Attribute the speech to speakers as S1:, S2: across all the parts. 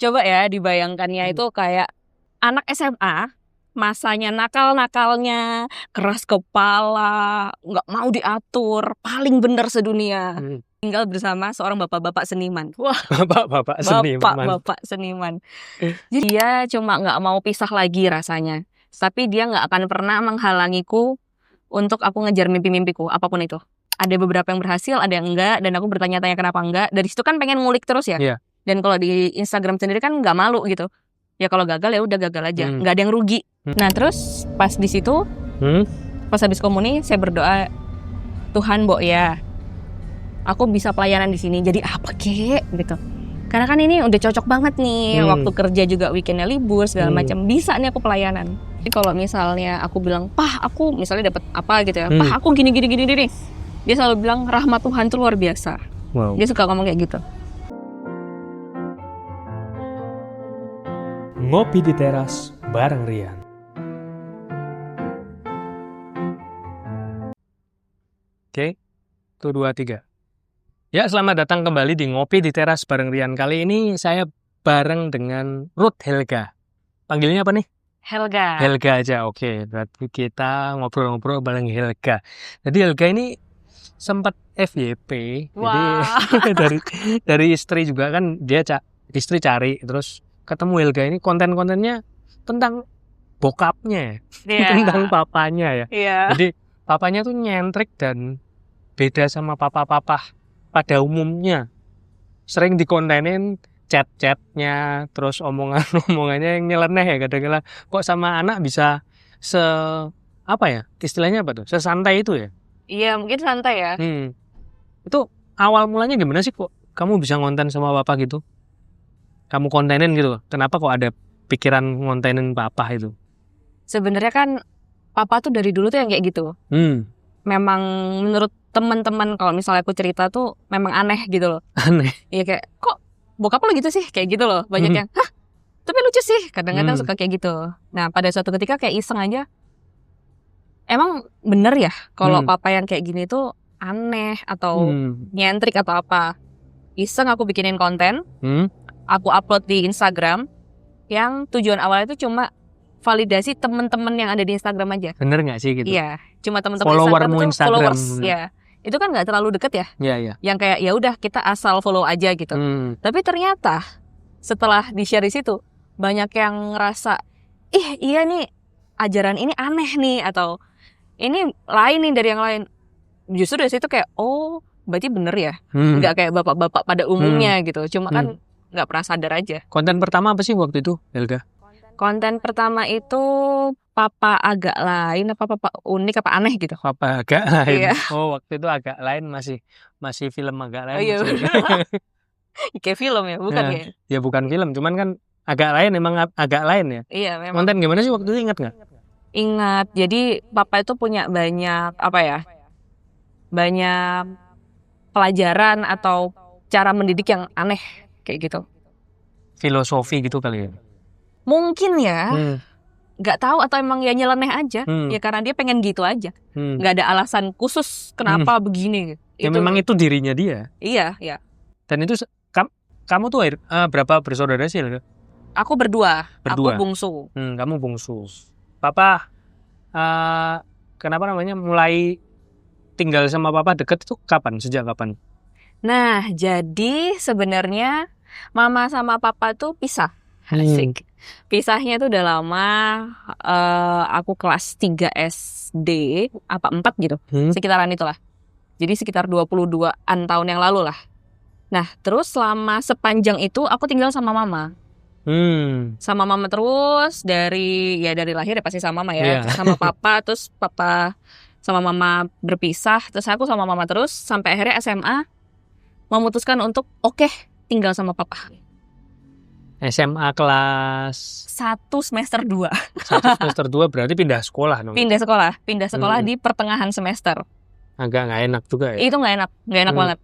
S1: Coba ya dibayangkannya itu kayak anak SMA, masanya nakal-nakalnya, keras kepala, nggak mau diatur, paling bener sedunia. Tinggal bersama seorang bapak-bapak seniman. Wah,
S2: Bapak seniman.
S1: bapak-bapak seniman. Jadi dia cuma nggak mau pisah lagi rasanya. Tapi dia nggak akan pernah menghalangiku untuk aku ngejar mimpi-mimpiku, apapun itu. Ada beberapa yang berhasil, ada yang enggak, dan aku bertanya-tanya kenapa enggak. Dari situ kan pengen ngulik terus ya.
S2: Iya.
S1: Dan kalau di Instagram sendiri kan nggak malu gitu. Ya kalau gagal ya udah gagal aja, nggak ada yang rugi. Nah terus pas di situ, pas habis komuni saya berdoa, Tuhan Mbok ya, aku bisa pelayanan di sini. Jadi apa kek gitu? Karena kan ini udah cocok banget nih, waktu kerja juga weekendnya libur segala macam, bisa nih aku pelayanan. Jadi kalau misalnya aku bilang, Pah aku misalnya dapat apa gitu ya, Pah aku gini, dia selalu bilang rahmat Tuhan itu luar biasa.
S2: Wow.
S1: Dia suka ngomong kayak gitu.
S2: Ngopi di teras bareng Rian. Oke, 1, 2, 3. Ya, selamat datang kembali di Ngopi di Teras bareng Rian. Kali ini saya bareng dengan Ruth Helga. Panggilnya apa nih?
S1: Helga.
S2: Helga aja, oke. Berarti kita ngobrol-ngobrol bareng Helga. Jadi Helga ini sempat FYP. Jadi dari istri juga kan, dia istri cari, terus ketemu Helga ini konten-kontennya tentang bokapnya, tentang papanya ya. Jadi papanya tuh nyentrik dan beda sama papa-papa pada umumnya. Sering dikontenin chat-chatnya, terus omongan-omongannya yang nyeleneh ya kadang-kadang. Kok sama anak bisa apa ya? Istilahnya apa tuh? Sesantai itu ya?
S1: Iya, mungkin santai ya.
S2: Itu awal mulanya gimana sih kok kamu bisa ngonten sama papa gitu? Kamu kontenin gitu. Kenapa kok ada pikiran ngontenin papa itu?
S1: Sebenarnya kan papa tuh dari dulu tuh yang kayak gitu. Memang menurut teman-teman kalau misalnya aku cerita tuh memang aneh gitu loh.
S2: Aneh.
S1: Iya kayak kok bokap lo gitu sih kayak gitu loh. Banyak yang hah tapi lucu sih kadang-kadang suka kayak gitu. Nah pada suatu ketika kayak iseng aja. Emang bener ya kalau papa yang kayak gini tuh aneh atau nyentrik atau apa. Iseng aku bikinin konten. Aku upload di Instagram. Yang tujuan awalnya itu cuma validasi teman-teman yang ada di Instagram aja.
S2: Bener nggak sih gitu?
S1: Iya, cuma teman-teman
S2: Followermu
S1: Instagram itu followers. Ya, itu kan nggak terlalu deket ya.
S2: Iya.
S1: Yang kayak ya udah kita asal follow aja gitu. Tapi ternyata setelah di-share di situ banyak yang ngerasa, iya nih ajaran ini aneh nih atau ini lain nih dari yang lain. Justru dari situ kayak berarti bener ya. Nggak kayak bapak-bapak pada umumnya gitu. Cuma kan nggak pernah sadar aja.
S2: Konten pertama apa sih waktu itu, Helga?
S1: Konten pertama itu papa agak lain apa papa unik apa aneh gitu.
S2: Papa agak lain.
S1: Iya.
S2: Oh, waktu itu agak lain masih film agak lain.
S1: Oh, iya. Kayak film ya, bukan ya?
S2: Ya bukan film, cuman kan agak lain emang agak lain ya.
S1: Iya, memang.
S2: Konten gimana sih waktu itu, ingat nggak?
S1: Ingat. Jadi papa itu punya banyak banyak pelajaran atau cara mendidik yang aneh kayak gitu.
S2: Filosofi gitu kali ya.
S1: Mungkin ya. Nggak tahu atau emang ya nyeleneh aja. Ya karena dia pengen gitu aja. Nggak ada alasan khusus kenapa begini.
S2: Ya memang itu dirinya dia.
S1: Iya. Dan
S2: itu kamu tuh berapa bersaudara sih?
S1: Aku berdua. Aku bungsu.
S2: Kamu bungsu. Papa kenapa namanya mulai tinggal sama papa deket itu kapan? Sejak kapan?
S1: Nah, jadi sebenarnya mama sama papa tuh pisah. Asik. Pisahnya tuh udah lama. Aku kelas 3 SD apa 4 gitu. Sekitaran itulah. Jadi sekitar 22-an tahun yang lalu lah. Nah, terus selama sepanjang itu aku tinggal sama mama. Sama mama terus dari lahir ya pasti sama mama ya.
S2: Yeah.
S1: Sama papa, terus papa sama mama berpisah, terus aku sama mama terus sampai akhirnya SMA memutuskan untuk tinggal sama papa.
S2: SMA kelas
S1: 1 semester 2.
S2: 1 semester 2 berarti pindah sekolah dong.
S1: Pindah sekolah di pertengahan semester.
S2: Agak nggak enak juga ya.
S1: Itu nggak enak banget.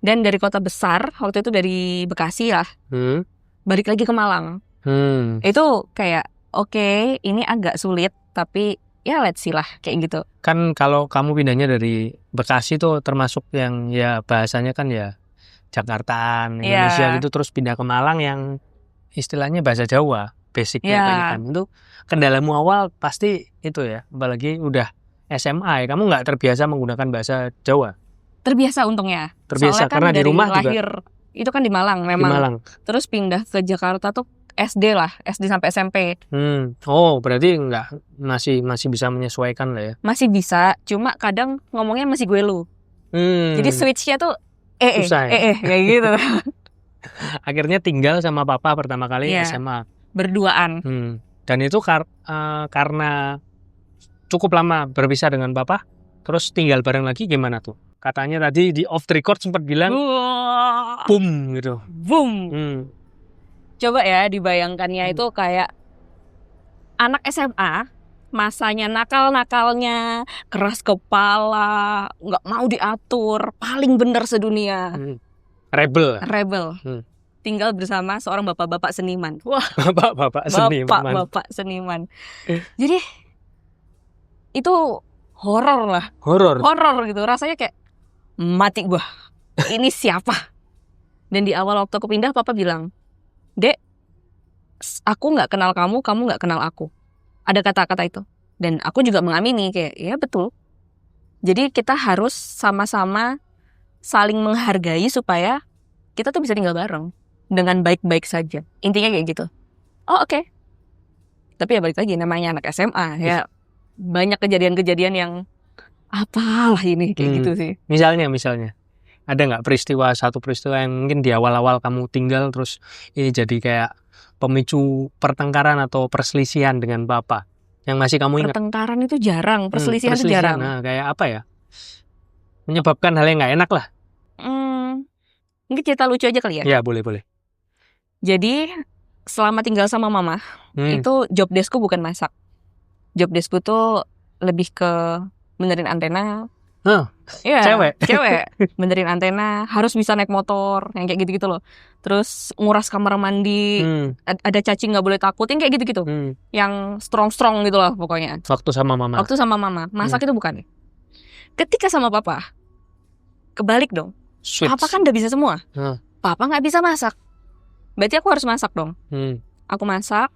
S1: Dan dari kota besar waktu itu dari Bekasi lah. Balik lagi ke Malang. Itu kayak ini agak sulit tapi ya let's see lah kayak gitu.
S2: Kan kalau kamu pindahnya dari Bekasi tuh termasuk yang ya bahasanya kan ya Jakartaan, Indonesia gitu, terus pindah ke Malang yang istilahnya bahasa Jawa, basicnya
S1: Ya.
S2: kebanyakan. Itu kendalamu awal pasti itu ya, apalagi udah SMA ya, kamu nggak terbiasa menggunakan bahasa Jawa.
S1: Terbiasa untungnya.
S2: Terbiasa,
S1: Soalnya kan
S2: karena di
S1: dari
S2: rumah juga
S1: lahir itu kan di Malang
S2: di
S1: memang.
S2: Malang.
S1: Terus pindah ke Jakarta tuh SD lah, SD sampai SMP.
S2: Oh, berarti masih bisa menyesuaikan lah ya.
S1: Masih bisa, cuma kadang ngomongnya masih gue lu. Jadi switch-nya tuh
S2: Susah ya?
S1: kayak gitu.
S2: Akhirnya tinggal sama papa pertama kali
S1: Iya.
S2: SMA.
S1: Berduaan.
S2: Dan itu karena cukup lama berpisah dengan papa, terus tinggal bareng lagi gimana tuh? Katanya tadi di off the record sempat bilang
S1: Wah,
S2: boom gitu.
S1: boom. Coba ya dibayangkannya itu kayak anak SMA, masanya nakal-nakalnya, keras kepala, nggak mau diatur, paling bener sedunia.
S2: Rebel.
S1: Tinggal bersama seorang bapak-bapak seniman. Wah,
S2: bapak seniman.
S1: bapak seniman. Jadi itu horor lah.
S2: Horor
S1: Gitu. Rasanya kayak mati gua. Ini siapa? Dan di awal waktu aku pindah, papa bilang, "Dek, aku nggak kenal kamu, kamu nggak kenal aku." Ada kata-kata itu. Dan aku juga mengamini kayak, ya betul. Jadi kita harus sama-sama saling menghargai supaya kita tuh bisa tinggal bareng dengan baik-baik saja. Intinya kayak gitu. Oh, oke. Tapi ya balik lagi, namanya anak SMA ya, banyak kejadian-kejadian yang apalah ini kayak gitu sih.
S2: Misalnya ada nggak satu peristiwa yang mungkin di awal-awal kamu tinggal terus ini jadi kayak pemicu pertengkaran atau perselisihan dengan papa yang masih kamu ingat?
S1: Pertengkaran itu jarang, perselisihan itu jarang.
S2: Nah, kayak apa ya? Menyebabkan hal yang nggak enak lah.
S1: Mungkin cerita lucu aja kali ya.
S2: Ya, boleh.
S1: Jadi selama tinggal sama mama, itu job deskku bukan masak. Job deskku tuh lebih ke benerin antena. Iya, cewek. Benerin antena, harus bisa naik motor, yang kayak gitu-gitu loh. Terus nguras kamar mandi, ada cacing nggak boleh takutin, kayak gitu-gitu. Yang strong gitu loh pokoknya.
S2: Waktu sama mama.
S1: Masak itu bukan. Ketika sama papa, kebalik dong.
S2: Switch.
S1: Papa kan udah bisa semua. Papa nggak bisa masak. Berarti aku harus masak dong. Aku masak,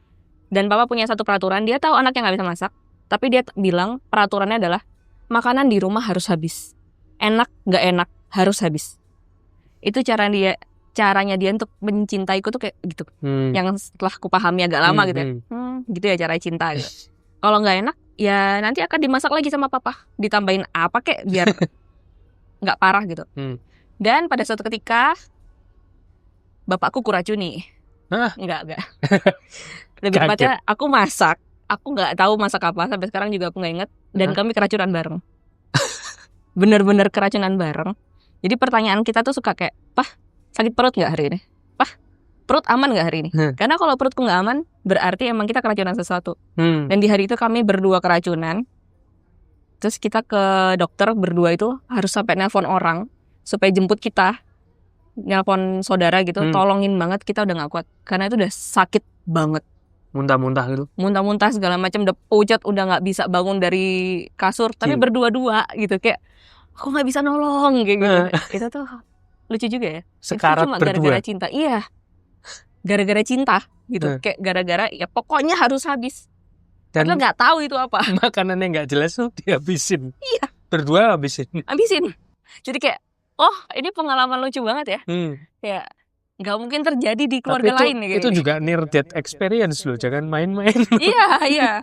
S1: dan papa punya satu peraturan. Dia tahu anaknya nggak bisa masak, tapi dia bilang peraturannya adalah makanan di rumah harus habis. Enak nggak enak harus habis. Itu caranya dia untuk mencintaiku tuh kayak gitu. Yang setelah aku pahami agak lama gitu ya. Gitu ya cara cinta gitu. Kalau nggak enak, ya nanti akan dimasak lagi sama papa. Ditambahin apa kek biar nggak parah gitu. Dan pada suatu ketika bapakku kuracuni. Enggak. Lebih tepatnya aku masak. Aku nggak tahu masak apa, sampai sekarang juga aku nggak inget. Dan kami keracunan bareng. Bener-bener keracunan bareng. Jadi pertanyaan kita tuh suka kayak, "Pah, sakit perut nggak hari ini? Pah, perut aman nggak hari ini?" Karena kalau perutku nggak aman, berarti emang kita keracunan sesuatu. Dan di hari itu kami berdua keracunan. Terus kita ke dokter berdua itu harus sampai nelpon orang supaya jemput kita. Nelpon saudara gitu, tolongin banget, kita udah nggak kuat. Karena itu udah sakit banget.
S2: Muntah-muntah gitu.
S1: Muntah-muntah segala macam, udah pucat, udah nggak bisa bangun dari kasur. Tapi berdua-dua gitu, kayak aku nggak bisa nolong kayak gitu. Itu tuh lucu juga ya.
S2: Sekarat
S1: itu cuma
S2: berdua.
S1: Gara-gara cinta. Iya, gara-gara cinta gitu. Kayak gara-gara ya pokoknya harus habis. Dan padahal nggak tahu itu apa.
S2: Makanannya nggak jelas tuh dihabisin.
S1: Iya.
S2: Berdua habisin.
S1: Jadi kayak, oh ini pengalaman lucu banget ya. Ya nggak mungkin terjadi di keluarga lain nih.
S2: Itu juga near death experience loh, jangan main-main.
S1: Iya.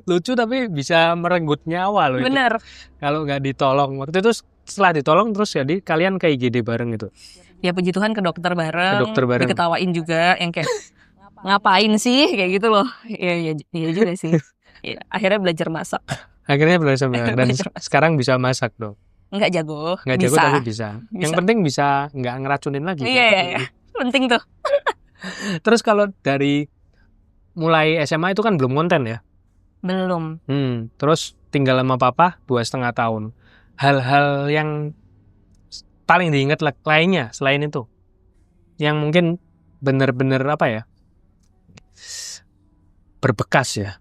S2: Lucu tapi bisa merenggut nyawa loh.
S1: Bener.
S2: Kalau nggak ditolong waktu itu, setelah ditolong terus jadi kalian ke IGD bareng itu.
S1: Ya puji Tuhan ke dokter bareng. Diketawain juga yang kayak ngapain sih kayak gitu loh. Iya juga sih. Ya, akhirnya belajar masak.
S2: Dan sekarang bisa masak dong.
S1: Nggak jago
S2: tapi bisa. Yang penting bisa nggak ngeracunin lagi.
S1: Iya. Penting tuh.
S2: Terus kalau dari mulai SMA itu kan belum konten ya?
S1: Belum.
S2: Terus tinggal sama papa 2,5 tahun. Hal-hal yang paling diingat lainnya selain itu, yang mungkin bener-bener apa ya, berbekas ya.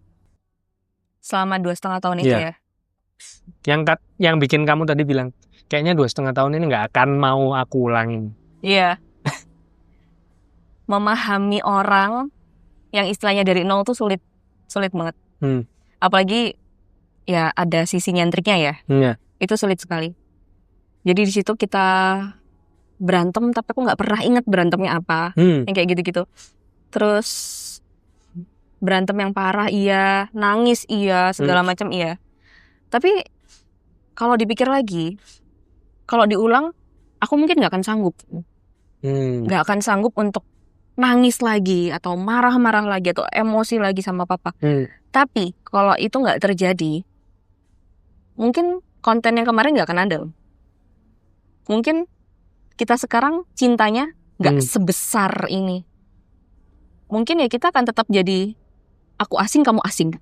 S1: Selama 2,5 tahun itu ya.
S2: Yang bikin kamu tadi bilang kayaknya 2,5 tahun ini nggak akan mau aku ulangin.
S1: Iya. memahami orang yang istilahnya dari nol tuh sulit banget. Apalagi ya ada sisi nyentriknya ya.
S2: Iya.
S1: Itu sulit sekali. Jadi di situ kita berantem, tapi aku nggak pernah ingat berantemnya apa. Yang kayak gitu-gitu. Terus berantem yang parah iya, nangis iya, segala macam iya. Tapi kalau dipikir lagi, kalau diulang, aku mungkin nggak akan sanggup. Nggak akan sanggup untuk nangis lagi atau marah-marah lagi atau emosi lagi sama papa. Tapi kalau itu nggak terjadi, mungkin konten yang kemarin nggak akan ada. Mungkin kita sekarang cintanya nggak sebesar ini. Mungkin ya kita akan tetap jadi aku asing kamu asing.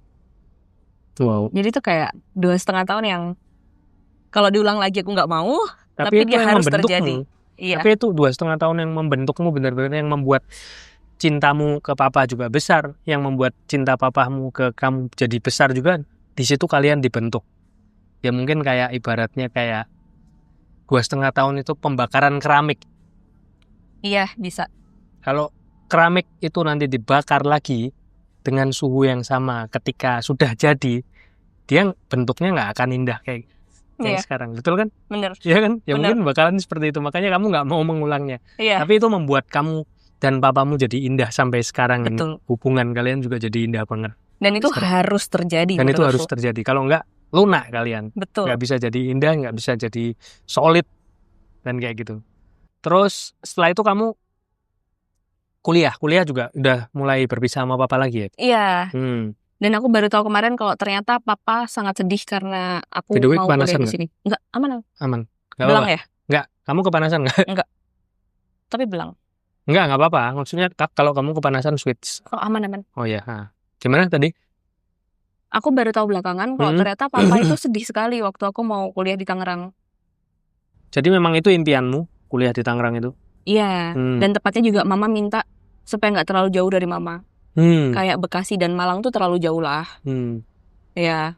S2: Wow.
S1: Jadi itu kayak 2,5 tahun yang kalau diulang lagi aku nggak mau, tapi
S2: itu
S1: dia
S2: yang
S1: harus
S2: membentukmu.
S1: terjadi. Iya.
S2: Tapi itu 2,5 tahun yang membentukmu benar-benar, yang membuat cintamu ke papa juga besar, yang membuat cinta papamu ke kamu jadi besar juga. Di situ kalian dibentuk. Ya mungkin kayak ibaratnya kayak 2,5 tahun itu pembakaran keramik.
S1: Iya, bisa.
S2: Kalau keramik itu nanti dibakar lagi dengan suhu yang sama ketika sudah jadi, dia bentuknya nggak akan indah kayak sekarang, betul kan?
S1: Bener.
S2: Iya kan? Ya
S1: Bener.
S2: mungkin bakalan seperti itu, makanya kamu nggak mau mengulangnya.
S1: Iya.
S2: Tapi itu membuat kamu dan papamu jadi indah sampai sekarang.
S1: Betul.
S2: Hubungan kalian juga jadi indah banget.
S1: Dan itu harus terjadi.
S2: Dan itu harus terjadi. Kalau nggak, lunak kalian.
S1: Betul.
S2: Nggak bisa jadi indah, nggak bisa jadi solid, dan kayak gitu. Terus setelah itu kamu kuliah juga udah mulai berpisah sama papa lagi ya?
S1: Iya. Dan aku baru tahu kemarin kalau ternyata papa sangat sedih karena aku mau kuliah di sini. Enggak, aman.
S2: Nggak
S1: belang
S2: apa-apa.
S1: Ya?
S2: Enggak, kamu kepanasan nggak?
S1: Enggak. Tapi belang.
S2: Nggak apa-apa. Maksudnya kalau kamu kepanasan switch.
S1: Oh, aman.
S2: Oh ya. Gimana tadi?
S1: Aku baru tahu belakangan kalau ternyata papa itu sedih sekali waktu aku mau kuliah di Tangerang.
S2: Jadi memang itu impianmu, kuliah di Tangerang itu?
S1: Iya. Dan tepatnya juga mama minta supaya nggak terlalu jauh dari mama. Kayak Bekasi dan Malang tuh terlalu jauh lah. Ya.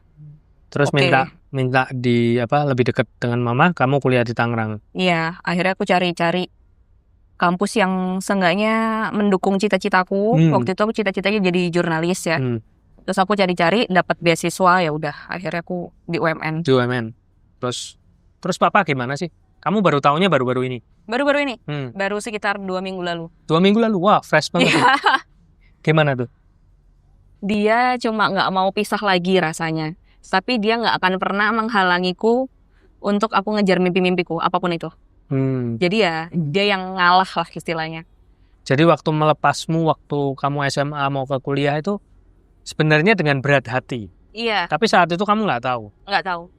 S2: Terus minta di lebih dekat dengan mama, kamu kuliah di Tangerang.
S1: Iya, akhirnya aku cari-cari kampus yang seenggaknya mendukung cita-citaku. Waktu itu aku cita-citanya jadi jurnalis ya. Terus aku cari-cari dapat beasiswa, ya udah akhirnya aku di UMN.
S2: Di UMN. Terus papa gimana sih? Kamu baru tahunya baru-baru ini?
S1: Baru-baru ini. Baru sekitar 2 minggu lalu.
S2: 2 minggu lalu? Wah, fresh banget. Gimana tuh?
S1: Dia cuma nggak mau pisah lagi rasanya. Tapi dia nggak akan pernah menghalangiku untuk aku ngejar mimpi-mimpiku, apapun itu. Jadi ya, dia yang ngalah lah istilahnya.
S2: Jadi waktu melepasmu, waktu kamu SMA mau ke kuliah itu sebenarnya dengan berat hati.
S1: Iya.
S2: Tapi saat itu kamu nggak tahu?
S1: Nggak tahu.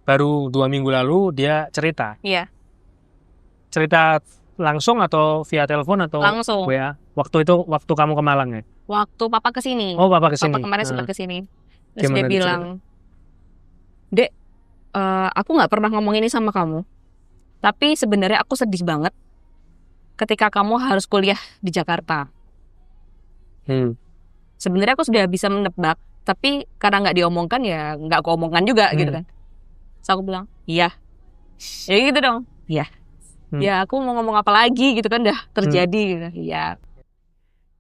S2: Baru 2 minggu lalu dia cerita?
S1: Iya.
S2: Cerita langsung atau via telepon atau
S1: langsung?
S2: WA? Waktu kamu ke Malang ya?
S1: Waktu papa kesini.
S2: Oh, papa kesini.
S1: Papa kemarin sempat kesini. Terus
S2: Gimana
S1: dia bilang, Dek, aku nggak pernah ngomong ini sama kamu. Tapi sebenarnya aku sedih banget ketika kamu harus kuliah di Jakarta. Sebenarnya aku sudah bisa menebak, tapi karena nggak diomongkan ya nggak aku omongkan juga gitu kan. Terus aku bilang, iya. Ya gitu dong. Iya. Ya aku mau ngomong apa lagi gitu kan, udah terjadi gitu. Iya.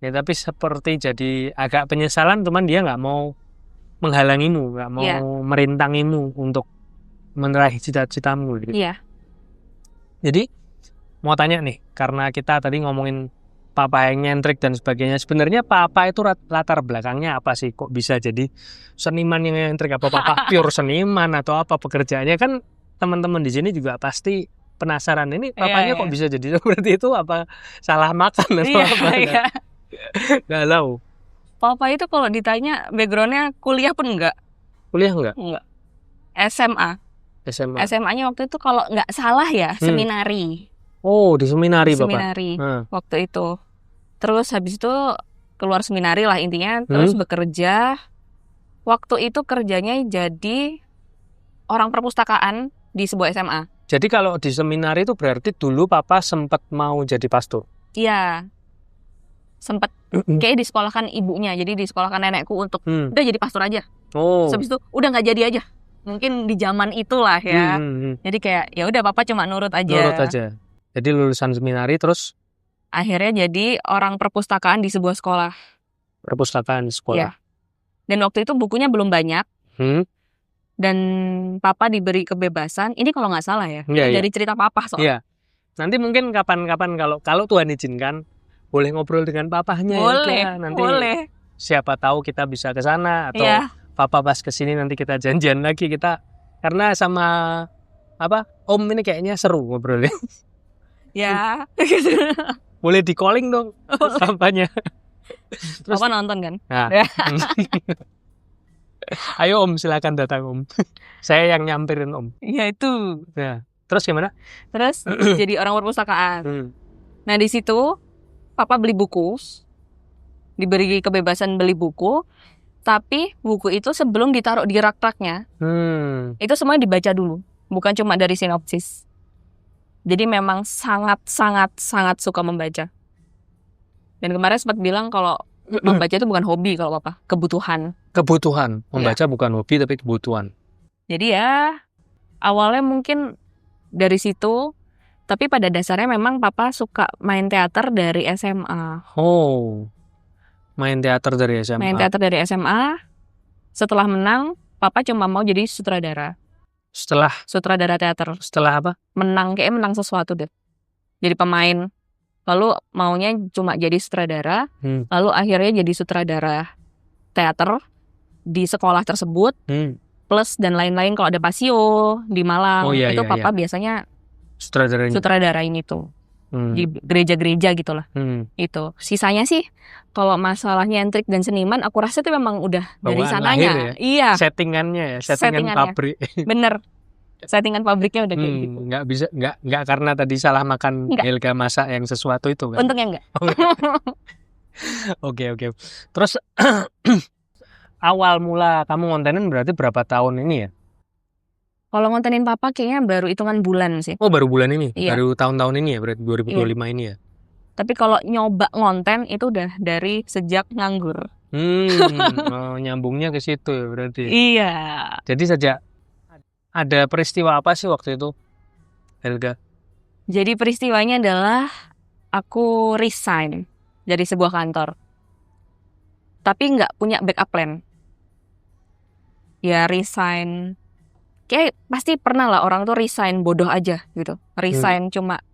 S2: Ya tapi seperti jadi agak penyesalan, cuman dia nggak mau menghalangimu, nggak mau merintangimu untuk meraih cita-citamu gitu.
S1: Iya.
S2: Jadi mau tanya nih, karena kita tadi ngomongin papa yang nyentrik dan sebagainya, sebenarnya papa itu latar belakangnya apa sih? Kok bisa jadi seniman yang nyentrik? Apa papa pure seniman atau apa pekerjaannya? Kan teman-teman di sini juga pasti penasaran, ini papanya kok bisa jadi seperti itu? Apa salah makan atau apa?
S1: Iya.
S2: Nggak tahu.
S1: Papa itu kalau ditanya backgroundnya kuliah pun enggak.
S2: Kuliah enggak?
S1: Enggak. SMA-nya waktu itu kalau nggak salah ya seminari.
S2: Oh, di seminari Bapak?
S1: Seminari waktu itu. Terus habis itu keluar seminari lah intinya. Terus bekerja. Waktu itu kerjanya jadi orang perpustakaan di sebuah SMA.
S2: Jadi kalau di seminari itu berarti dulu Papa sempat mau jadi pastor?
S1: Iya. Sempat kayak disekolahkan ibunya. Jadi disekolahkan nenekku untuk udah jadi pastor aja.
S2: Oh.
S1: Habis itu udah nggak jadi aja. Mungkin di zaman itulah ya. Jadi kayak ya udah Papa cuma nurut aja.
S2: Nurut aja. Jadi lulusan seminari terus
S1: akhirnya jadi orang perpustakaan di sebuah sekolah.
S2: Perpustakaan sekolah.
S1: Iya. Dan waktu itu bukunya belum banyak. Dan papa diberi kebebasan. Ini kalau nggak salah ya.
S2: Iya,
S1: Dari cerita papa soalnya.
S2: Iya. Nanti mungkin kapan-kapan kalau Tuhan izinkan boleh ngobrol dengan papahnya.
S1: Boleh.
S2: Ya. Nanti
S1: Boleh.
S2: siapa tahu kita bisa ke sana atau
S1: Iya.
S2: papa pas kesini nanti kita janjian lagi kita, karena sama Om ini kayaknya seru ngobrolnya.
S1: Ya.
S2: Boleh di calling dong papanya. Terus
S1: Papa nonton kan?
S2: Nah. Ayo Om, silakan datang Om. Saya yang nyamperin Om.
S1: Iya itu.
S2: Nah, terus gimana?
S1: Terus jadi orang perpustakaan. Nah di situ papa beli buku, diberi kebebasan beli buku, tapi buku itu sebelum ditaruh di rak-raknya, itu semuanya dibaca dulu, bukan cuma dari sinopsis. Jadi memang sangat suka membaca. Dan kemarin sempat bilang kalau membaca itu bukan hobi kalau papa, kebutuhan.
S2: Kebutuhan, membaca bukan hobi tapi kebutuhan.
S1: Jadi ya awalnya mungkin dari situ, tapi pada dasarnya memang papa suka main teater dari SMA.
S2: Oh, main teater dari SMA.
S1: Main teater dari SMA. Setelah menang, papa cuma mau jadi sutradara. Sutradara teater.
S2: Setelah apa?
S1: Kayaknya menang sesuatu deh. Jadi pemain. Lalu maunya cuma jadi sutradara. Lalu akhirnya jadi sutradara teater di sekolah tersebut. Plus dan lain-lain, kalau ada Pasio di Malang. Itu papa biasanya sutradarain itu. Di gereja-gereja gitulah. Itu. Sisanya sih kalau masalahnya nyentrik dan seniman, aku rasa itu memang udah dari
S2: bawaan
S1: sananya.
S2: lahir ya?
S1: Iya.
S2: Settingannya ya, settingan pabrik.
S1: Bener. Settingan pabriknya udah kayak gitu.
S2: Nggak bisa, nggak karena tadi salah makan Helga masak yang sesuatu itu kan?
S1: Untungnya enggak.
S2: Oke. Terus awal mula kamu ngontenin berarti berapa tahun ini ya?
S1: Kalau ngontenin papa kayaknya baru hitungan bulan sih.
S2: Oh, baru bulan ini?
S1: Iya.
S2: Baru tahun-tahun ini ya, berarti 2025 ini ya?
S1: Tapi kalau nyoba ngonten itu udah dari sejak nganggur.
S2: Nyambungnya ke situ ya berarti.
S1: Iya.
S2: Jadi sejak ada peristiwa apa sih waktu itu, Helga?
S1: Jadi peristiwanya adalah aku resign dari sebuah kantor. Tapi nggak punya backup plan. Ya resign. Kayak pasti pernah lah orang tuh resign bodoh aja gitu. Resign cuma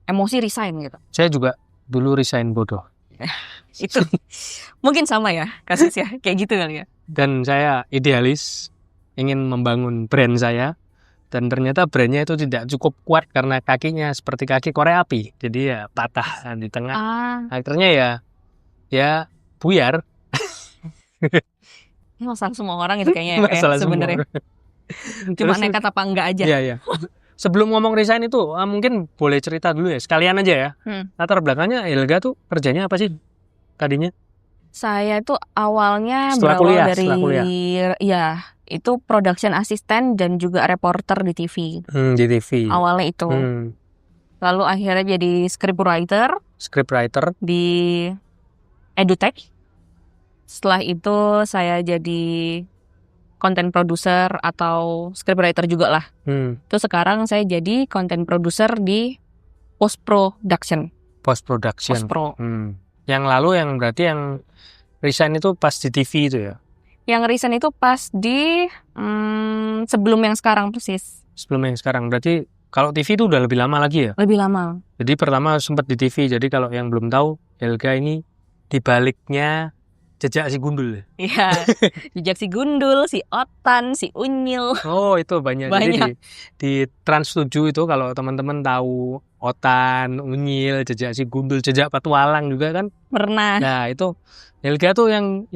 S1: emosi resign gitu.
S2: Saya juga dulu resign bodoh.
S1: Itu mungkin sama ya kasusnya, kayak gitu kali ya.
S2: Dan saya idealis, ingin membangun brand saya, dan ternyata brandnya itu tidak cukup kuat karena kakinya seperti kaki korek api, jadi ya patah di tengah. Akhirnya ya buyar.
S1: Ini masalah semua orang itu kayaknya ya, sebenarnya. Cuma nekat apa enggak aja.
S2: Iya. Sebelum ngomong resign itu, mungkin boleh cerita dulu ya, sekalian aja ya. Latar belakangnya Helga tuh kerjanya apa sih tadinya?
S1: Saya tuh awalnya
S2: setelah kuliah.
S1: Ya, itu production assistant dan juga reporter di TV.
S2: Di TV.
S1: Awalnya itu. Lalu akhirnya jadi scriptwriter di EduTech. Setelah itu saya jadi content producer atau scriptwriter juga lah. Terus sekarang saya jadi content producer di post production. Post pro.
S2: Yang lalu yang berarti yang resign itu pas di TV itu ya?
S1: Yang resign itu pas di sebelum yang sekarang persis.
S2: Sebelum yang sekarang. Berarti kalau TV itu udah lebih lama lagi ya?
S1: Lebih lama.
S2: Jadi pertama sempat di TV. Jadi kalau yang belum tahu, Helga ini dibaliknya jejak si gundul.
S1: Iya, jejak si gundul, si Otan, si Unyil.
S2: Oh, itu banyak. Jadi di Trans 7 itu kalau teman-teman tahu Otan, Unyil, jejak si gundul, jejak petualang juga kan?
S1: Pernah.
S2: Nah, itu Helga tuh yang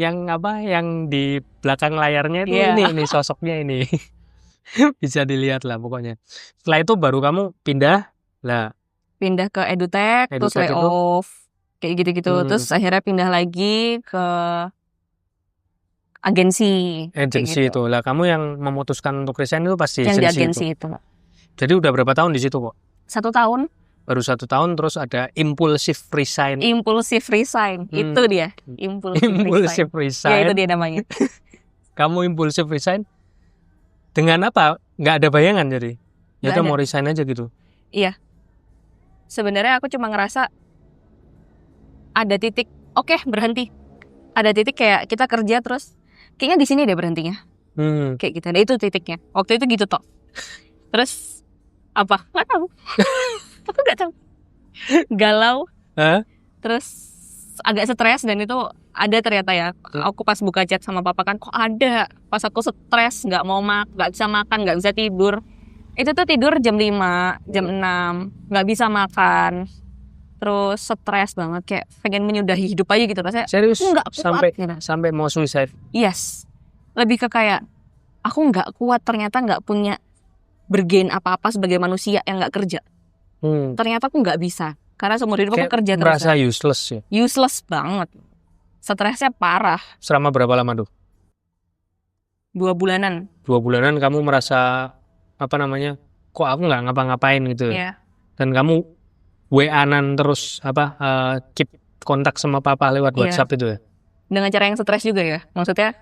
S2: di belakang layarnya itu ini sosoknya ini. Bisa dilihat lah pokoknya. Setelah itu baru kamu pindah
S1: ke EduTech terus layoff. Kayak gitu-gitu. Terus akhirnya pindah lagi ke agensi
S2: itu lah. Kamu yang memutuskan untuk resign itu pasti
S1: yang di agensi itu.
S2: Jadi udah berapa tahun di situ kok?
S1: 1 tahun.
S2: Baru 1 tahun. Terus ada impulsive resign.
S1: Itu dia. Impulsive resign. Ya itu dia namanya.
S2: Kamu impulsive resign dengan apa? Nggak ada bayangan jadi. Ya udah mau resign aja gitu.
S1: Iya. Sebenarnya aku cuma ngerasa ada titik oke, berhenti. Ada titik kayak kita kerja terus kayaknya di sini deh berhentinya. Kayak gitu. Nah, itu titiknya. Waktu itu gitu toh. Terus apa? Nggak tahu. Aku nggak tahu. Galau. Terus agak stres dan itu ada ternyata ya. Aku pas buka chat sama papa kan kok ada. Pas aku stres, nggak bisa makan, nggak bisa tidur. Itu tuh tidur jam 5, jam 6, nggak bisa makan. Terus stres banget kayak pengen menyudahi hidup aja gitu rasanya.
S2: Serius?
S1: Nggak kuat, gitu.
S2: Sampai mau suicide?
S1: Yes. Lebih ke kayak aku nggak kuat, ternyata nggak punya bergain apa-apa sebagai manusia yang nggak kerja. Ternyata aku nggak bisa karena seumur hidup aku kerja terus.
S2: Merasa useless ya?
S1: Useless banget. Stresnya parah.
S2: Selama berapa lama tuh?
S1: 2 bulanan.
S2: 2 bulanan kamu merasa apa namanya? Kok aku nggak ngapa-ngapain gitu?
S1: Iya.
S2: Dan kamu WA-an terus keep kontak sama papa lewat WhatsApp itu ya?
S1: Dengan cara yang stres juga ya. Maksudnya,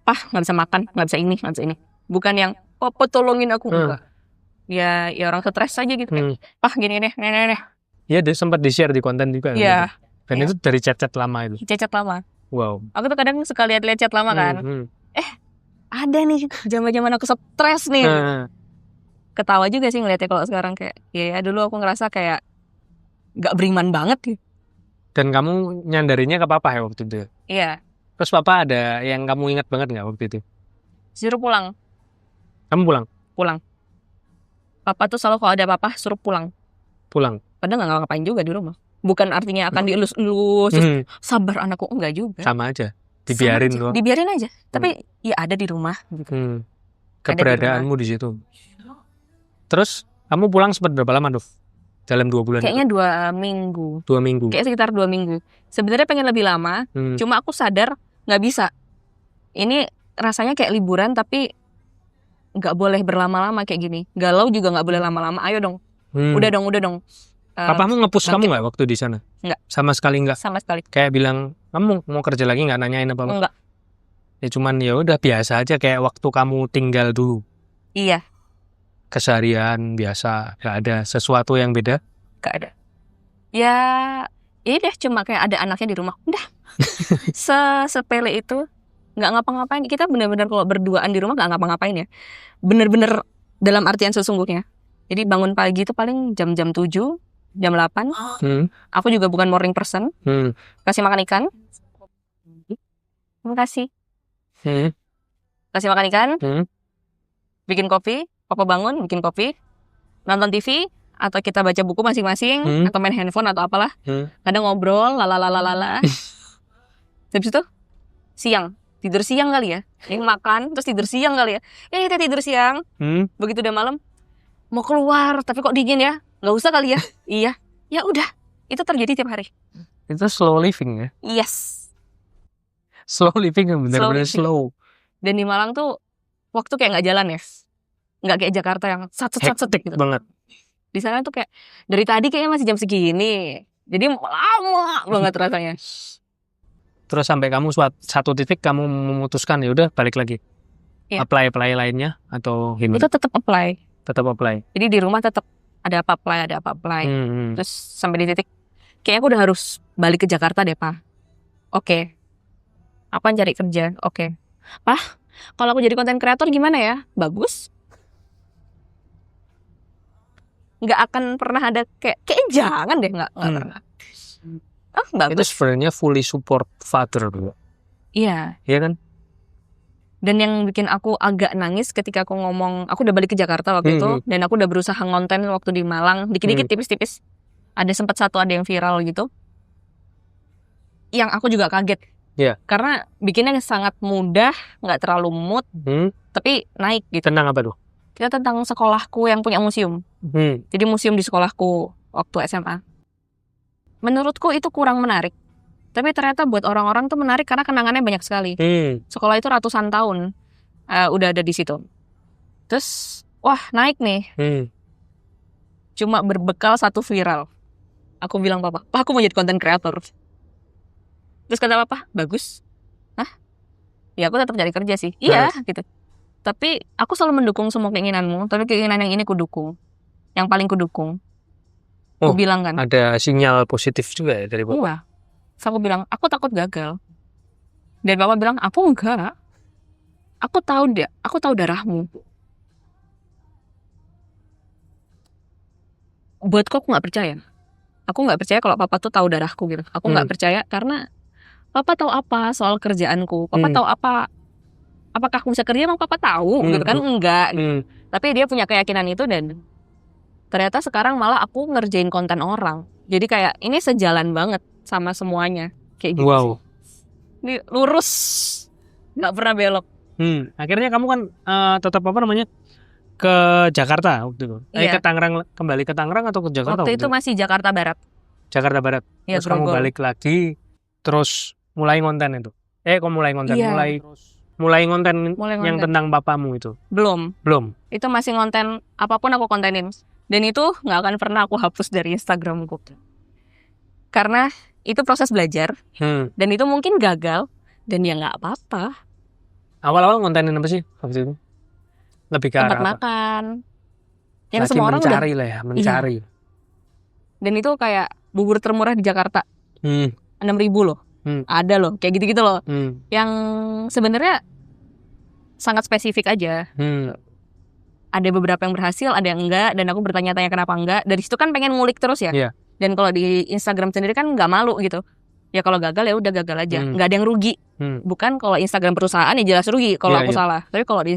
S1: nggak bisa makan, nggak bisa ini. Bukan yang, papa tolongin aku, enggak. Ya orang stres aja gitu. Kayak, gini deh, nenek.
S2: Iya, dia sempat di-share di konten juga.
S1: Iya.
S2: Dan itu dari chat-chat lama itu?
S1: Chat lama.
S2: Wow.
S1: Aku tuh kadang suka lihat chat lama kan. Ada nih, zaman-zaman aku stres nih. Ketawa juga sih ngeliatnya kalau sekarang kayak, ya dulu aku ngerasa kayak, gak beriman banget gitu.
S2: Dan kamu nyandarinya ke papa ya waktu itu?
S1: Iya.
S2: Terus papa ada yang kamu ingat banget gak waktu itu?
S1: Suruh pulang.
S2: Kamu pulang?
S1: Pulang. Papa tuh selalu kalau ada apa-apa suruh pulang.
S2: Pulang?
S1: Padahal gak ngapain juga di rumah. Bukan artinya akan dielus-elus, sabar anakku, enggak juga.
S2: Sama aja, dibiarin loh.
S1: Dibiarin aja, tapi ya ada di rumah. Gitu.
S2: Keberadaanmu di situ. Terus kamu pulang sempat berapa lama tuh? Dalam 2 bulan?
S1: Kayaknya 2 minggu.
S2: 2 minggu?
S1: Kayak sekitar 2 minggu. Sebenarnya pengen lebih lama, cuma aku sadar nggak bisa. Ini rasanya kayak liburan tapi nggak boleh berlama-lama kayak gini. Galau juga nggak boleh lama-lama. Ayo dong. Udah dong.
S2: Papamu nge-push kamu nggak waktu di sana?
S1: Nggak.
S2: Sama sekali nggak?
S1: Sama sekali.
S2: Kayak bilang kamu mau kerja lagi nggak, nanyain apa?
S1: Nggak.
S2: Ya cuman ya udah biasa aja kayak waktu kamu tinggal dulu.
S1: Iya.
S2: Keseharian biasa, nggak ada sesuatu yang beda?
S1: Nggak ada. Ya ini deh cuma kayak ada anaknya di rumah. Udah. Sepele itu. Nggak ngapa-ngapain. Kita benar-benar kalau berduaan di rumah nggak ngapa-ngapain ya. Bener-bener dalam artian sesungguhnya. Jadi bangun pagi itu paling jam 7, jam 8. Aku juga bukan morning person. Kasih makan ikan. Terima kasih. Kasih makan ikan. Bikin kopi. Papa bangun, bikin kopi. Nonton TV. Atau kita baca buku masing-masing. Atau main handphone atau apalah. Kadang ngobrol. Lalalala. Habis itu siang. Tidur siang kali ya. Ini makan. Terus tidur siang kali ya. Kita tidur siang. Begitu udah malam. Mau keluar. Tapi kok dingin ya. Gak usah kali ya. Iya. Ya udah. Itu terjadi tiap hari.
S2: Itu slow living ya?
S1: Yes.
S2: Slow living yang benar-benar slow.
S1: Dan di Malang tuh waktu kayak nggak jalan ya. Nggak kayak Jakarta yang sat gitu.
S2: Banget.
S1: Di sana tuh kayak dari tadi kayaknya masih jam segini. Jadi lama banget rasanya.
S2: Terus sampai kamu satu titik kamu memutuskan ya udah balik lagi.
S1: Iya.
S2: Apply lainnya atau gimana?
S1: Itu tetap apply.
S2: Tetap apply.
S1: Jadi di rumah tetap ada apa apply. Terus sampai di titik kayaknya aku udah harus balik ke Jakarta deh, Pak. Oke. Apaan cari kerja? Oke. Pak, kalau aku jadi konten kreator gimana ya? Bagus. Nggak akan pernah ada kayak jangan deh, nggak pernah. Bagus.
S2: Itu sebenarnya fully support father bro.
S1: Iya.
S2: Iya kan?
S1: Dan yang bikin aku agak nangis ketika aku ngomong, aku udah balik ke Jakarta waktu itu, dan aku udah berusaha ngonten waktu di Malang, dikit-dikit tipis-tipis. Ada sempat ada yang viral gitu. Yang aku juga kaget.
S2: Iya.
S1: Karena bikinnya sangat mudah, nggak terlalu mood, tapi naik gitu.
S2: Tentang apa tuh?
S1: Kita tentang sekolahku yang punya museum. Jadi museum di sekolahku waktu SMA. Menurutku itu kurang menarik. Tapi ternyata buat orang-orang tuh menarik karena kenangannya banyak sekali. Sekolah itu ratusan tahun udah ada di situ. Terus, wah naik nih. Cuma berbekal satu viral. Aku bilang Papa, aku mau jadi content creator. Terus kata Papa, bagus. Hah? Ya aku tetap cari kerja sih. Iya gitu. Tapi aku selalu mendukung semua keinginanmu. Tapi keinginan yang ini kudukung. Yang paling kudukung. Aku bilang kan.
S2: Ada sinyal positif juga ya dari Bapak?
S1: Iya. Terus aku bilang, aku takut gagal. Dan papa bilang, aku enggak. Aku tahu darahmu. Buatku aku nggak percaya. Aku nggak percaya kalau papa tuh tahu darahku gitu. Aku nggak percaya karena papa tahu apa soal kerjaanku. Papa tahu apa. Apakah aku bisa kerja emang papa tahu gitu kan? Enggak. Tapi dia punya keyakinan itu dan ternyata sekarang malah aku ngerjain konten orang. Jadi kayak ini sejalan banget sama semuanya. Kayak gitu sih. Ini lurus. Nggak pernah belok.
S2: Akhirnya kamu kan tetap ke Jakarta waktu itu.
S1: Iya.
S2: Ke Tangerang, kembali ke Tangerang atau ke Jakarta?
S1: Waktu itu masih Jakarta Barat.
S2: Jakarta Barat.
S1: Ya,
S2: terus kamu balik lagi, terus mulai ngonten itu. Kok mulai ngonten?
S1: Iya.
S2: Mulai ngonten yang tentang papamu itu?
S1: Belum.
S2: Itu
S1: masih ngonten, apapun aku kontenin. Dan itu nggak akan pernah aku hapus dari Instagramku. Karena itu proses belajar. Dan itu mungkin gagal. Dan ya nggak apa-apa.
S2: Awal-awal ngontenin apa sih waktu itu? Lebih ke
S1: tempat
S2: arah
S1: makan. Yang
S2: lagi
S1: semua orang
S2: mencari lah ya, mencari.
S1: Iya. Dan itu kayak bubur termurah di Jakarta. 6.000 loh. Ada loh, kayak gitu-gitu loh. Yang sebenarnya sangat spesifik aja. Ada beberapa yang berhasil, ada yang enggak, dan aku bertanya-tanya kenapa enggak. Dari situ kan pengen ngulik terus ya.
S2: Yeah.
S1: Dan kalau di Instagram sendiri kan nggak malu gitu. Ya kalau gagal ya udah gagal aja, nggak ada yang rugi. Bukan kalau Instagram perusahaan ya jelas rugi kalau aku salah. Tapi kalau di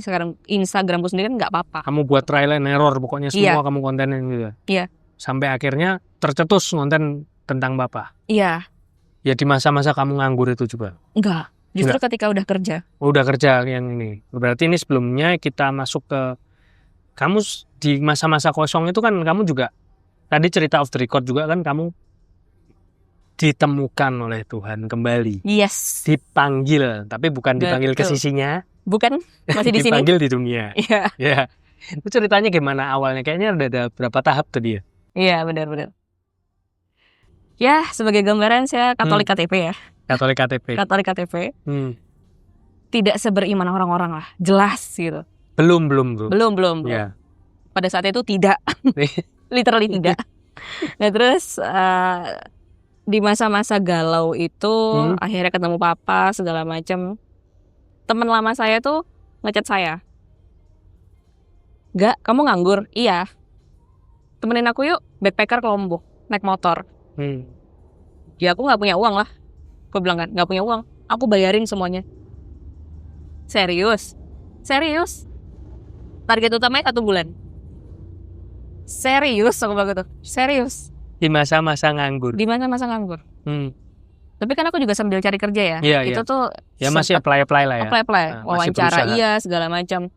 S1: Instagramku sendiri kan nggak apa-apa.
S2: Kamu buat trial and error pokoknya semua kamu kontenin gitu.
S1: Iya.
S2: Sampai akhirnya tercetus konten tentang Bapak.
S1: Iya.
S2: Ya di masa-masa kamu nganggur itu juga.
S1: Enggak. Justru ketika udah kerja.
S2: Udah kerja yang ini. Berarti ini sebelumnya kita masuk ke kamu di masa-masa kosong itu kan kamu juga tadi cerita off the record juga kan kamu ditemukan oleh Tuhan kembali.
S1: Yes.
S2: Dipanggil, tapi bukan dipanggil ke sisinya.
S1: Bukan, masih di sini.
S2: Dipanggil di dunia.
S1: Iya.
S2: Ya. Itu ceritanya gimana awalnya? Kayaknya ada berapa tahap tadi ya?
S1: Iya, benar-benar. Ya, sebagai gambaran saya Katolik KTP ya.
S2: Katolik KTP.
S1: Katolik KTP. Tidak seberiman orang-orang lah, jelas gitu. Belum.
S2: Ya.
S1: Pada saat itu tidak. Literally tidak. Nah, terus di masa-masa galau itu akhirnya ketemu papa segala macam. Teman lama saya tuh ngechat saya. "Gak, kamu nganggur?" "Iya." "Temenin aku yuk backpacker ke Lombok, naik motor." Ya aku nggak punya uang lah. Aku bilang kan nggak punya uang. Aku bayarin semuanya. Serius. Target utamanya 1 bulan. Serius aku bilang gitu. Serius.
S2: Di masa-masa nganggur.
S1: Tapi kan aku juga sambil cari kerja ya. Itu tuh
S2: ya masih apply lah ya.
S1: Apply. Wawancara segala macam.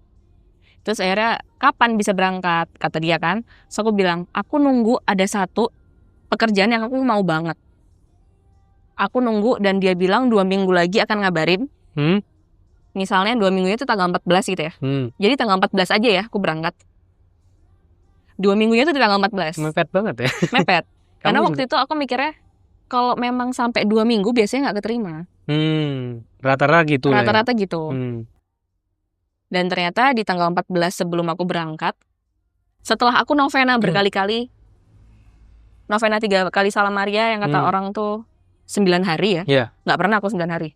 S1: Terus akhirnya kapan bisa berangkat? Kata dia kan. So aku bilang, aku nunggu ada satu pekerjaan yang aku mau banget. Aku nunggu dan dia bilang 2 minggu lagi akan ngabarin. Misalnya 2 minggunya itu tanggal 14 gitu ya. Jadi tanggal 14 aja ya aku berangkat. 2 minggunya itu di tanggal 14.
S2: Mepet banget ya.
S1: Mepet. Karena waktu itu aku mikirnya kalau memang sampai 2 minggu biasanya nggak keterima. Rata-rata gitu. Dan ternyata di tanggal 14 sebelum aku berangkat, setelah aku novena berkali-kali, novena 3 kali Salam Maria yang kata orang tuh 9 hari ya. Nggak pernah aku 9 hari.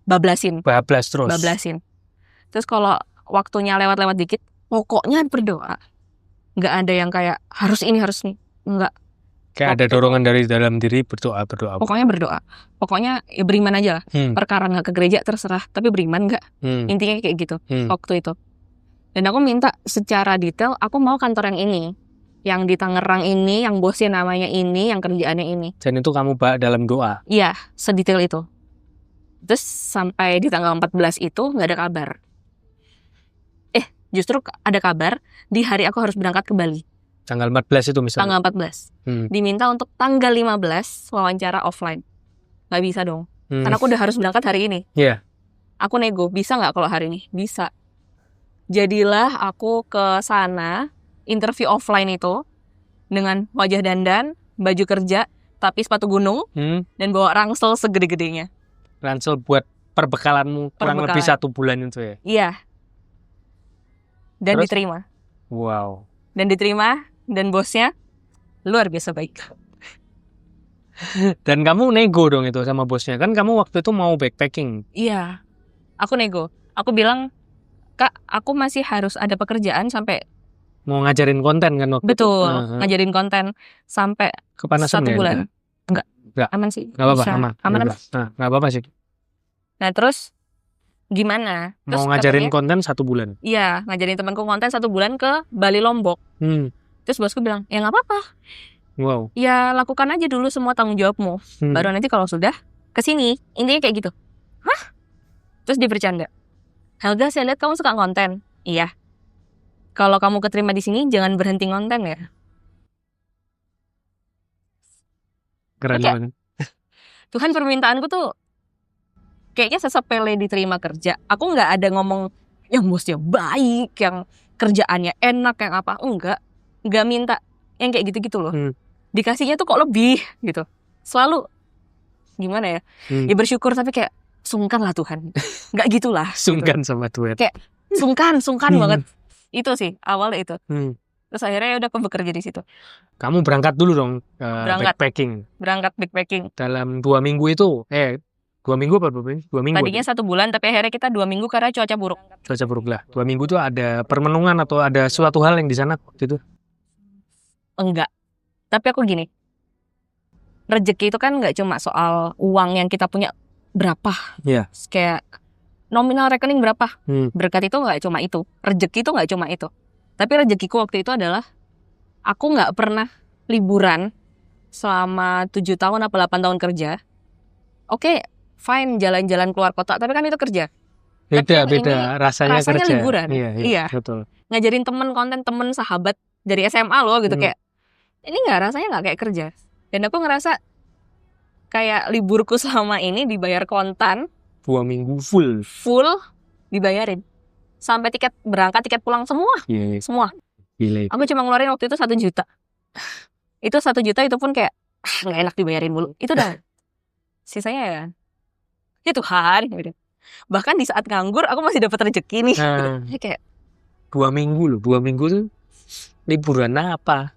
S1: Bablasin. Terus kalau waktunya lewat-lewat dikit, pokoknya berdoa. Nggak ada yang kayak harus ini harus nih. Nggak.
S2: Kayak ada dorongan dari dalam diri berdoa.
S1: Pokoknya berdoa. Pokoknya ya beriman aja lah. Perkara nggak ke gereja terserah. Tapi beriman nggak. Intinya kayak gitu. Waktu itu. Dan aku minta secara detail. Aku mau kantor yang ini. Yang di Tangerang ini. Yang bosnya namanya ini. Yang kerjaannya ini.
S2: Dan itu kamu dalam doa?
S1: Iya. Sedetail itu. Terus sampai di tanggal 14 itu nggak ada kabar. Justru ada kabar. Di hari aku harus berangkat ke Bali.
S2: Tanggal 14 itu misalnya?
S1: Tanggal 14. Diminta untuk tanggal 15 wawancara offline. Nggak bisa dong. Karena aku udah harus berangkat hari ini.
S2: Iya.
S1: Aku nego, bisa nggak kalau hari ini? Bisa. Jadilah aku ke sana, interview offline itu, dengan wajah dandan, baju kerja, tapi sepatu gunung, dan bawa ransel segede-gedenya.
S2: Ransel buat perbekalanmu kurang lebih 1 bulan itu ya?
S1: Iya. Dan
S2: terus?
S1: Diterima.
S2: Wow.
S1: Dan diterima, dan bosnya luar biasa baik.
S2: Dan kamu nego dong itu sama bosnya. Kan kamu waktu itu mau backpacking.
S1: Iya, aku nego. Aku bilang, Kak, aku masih harus ada pekerjaan sampai
S2: Mau ngajarin konten kan waktu itu.
S1: betul ngajarin konten sampai
S2: Kepanasan
S1: 1
S2: nggak?
S1: bulan. Enggak,
S2: Nggak.
S1: aman sih.
S2: Nggak apa-apa,
S1: Bisa.
S2: aman.
S1: Aman.
S2: Nah, nggak apa-apa sih.
S1: Nah terus gimana? Terus
S2: Mau ngajarin
S1: katanya,
S2: konten 1 bulan.
S1: iya, ngajarin temanku konten 1 bulan ke Bali Lombok. Terus bosku bilang, ya nggak apa-apa.
S2: Wow.
S1: Ya lakukan aja dulu semua tanggung jawabmu. Baru nanti kalau sudah kesini, intinya kayak gitu. Hah? Terus dia bercanda. Helga, saya lihat kamu suka konten. Iya. Kalau kamu keterima di sini, jangan berhenti konten ya.
S2: Keren
S1: Oke.
S2: banget.
S1: Tuhan, permintaanku tuh kayaknya sesepele diterima kerja. Aku nggak ada ngomong yang bosnya baik, yang kerjaannya enak, yang apa. Nggak minta yang kayak gitu-gitu loh. Dikasihnya tuh kok lebih gitu. Selalu gimana ya? Ya bersyukur tapi kayak sungkan lah Tuhan. Nggak gitulah.
S2: Sungkan sama Tuhan.
S1: Kayak sungkan banget. Itu sih awalnya itu. Terus akhirnya ya udah aku bekerja di situ.
S2: Kamu berangkat dulu dong ke
S1: Berangkat.
S2: backpacking. Dalam 2 minggu itu, 2 minggu apa 2 minggu?
S1: Tadinya 1 bulan tapi akhirnya kita 2 minggu karena cuaca buruk.
S2: Cuaca buruk lah. 2 minggu itu ada permenungan atau ada suatu hal yang di sana waktu itu?
S1: Enggak. Tapi aku gini. Rezeki itu kan nggak cuma soal uang yang kita punya berapa.
S2: Iya.
S1: Kayak nominal rekening berapa.
S2: Hmm.
S1: Berkat itu nggak cuma itu. Rezeki itu nggak cuma itu. Tapi rezekiku waktu itu adalah aku nggak pernah liburan selama 7 tahun apa 8 tahun kerja. Oke, fine jalan-jalan keluar kota, tapi kan itu kerja.
S2: Beda
S1: Tapi yang
S2: beda
S1: ini
S2: rasanya kerja.
S1: liburan.
S2: Iya,
S1: Iya.
S2: betul.
S1: Ngajarin temen konten, temen sahabat dari SMA loh gitu. Kayak ini rasanya nggak kayak kerja. Dan aku ngerasa kayak liburku selama ini dibayar kontan
S2: 2 minggu full
S1: dibayarin. Sampai tiket berangkat, tiket pulang semua.
S2: Iya.
S1: Semua.
S2: Gila.
S1: Aku cuma ngeluarin waktu itu 1 juta. Itu 1 juta itu pun kayak nggak enak dibayarin mulu. Itu dah. Sisanya ya Tuhan. Gitu. Bahkan di saat nganggur aku masih dapat rezeki nih.
S2: Nah,
S1: Kayak
S2: 2 minggu loh. 2 minggu tuh liburan apa?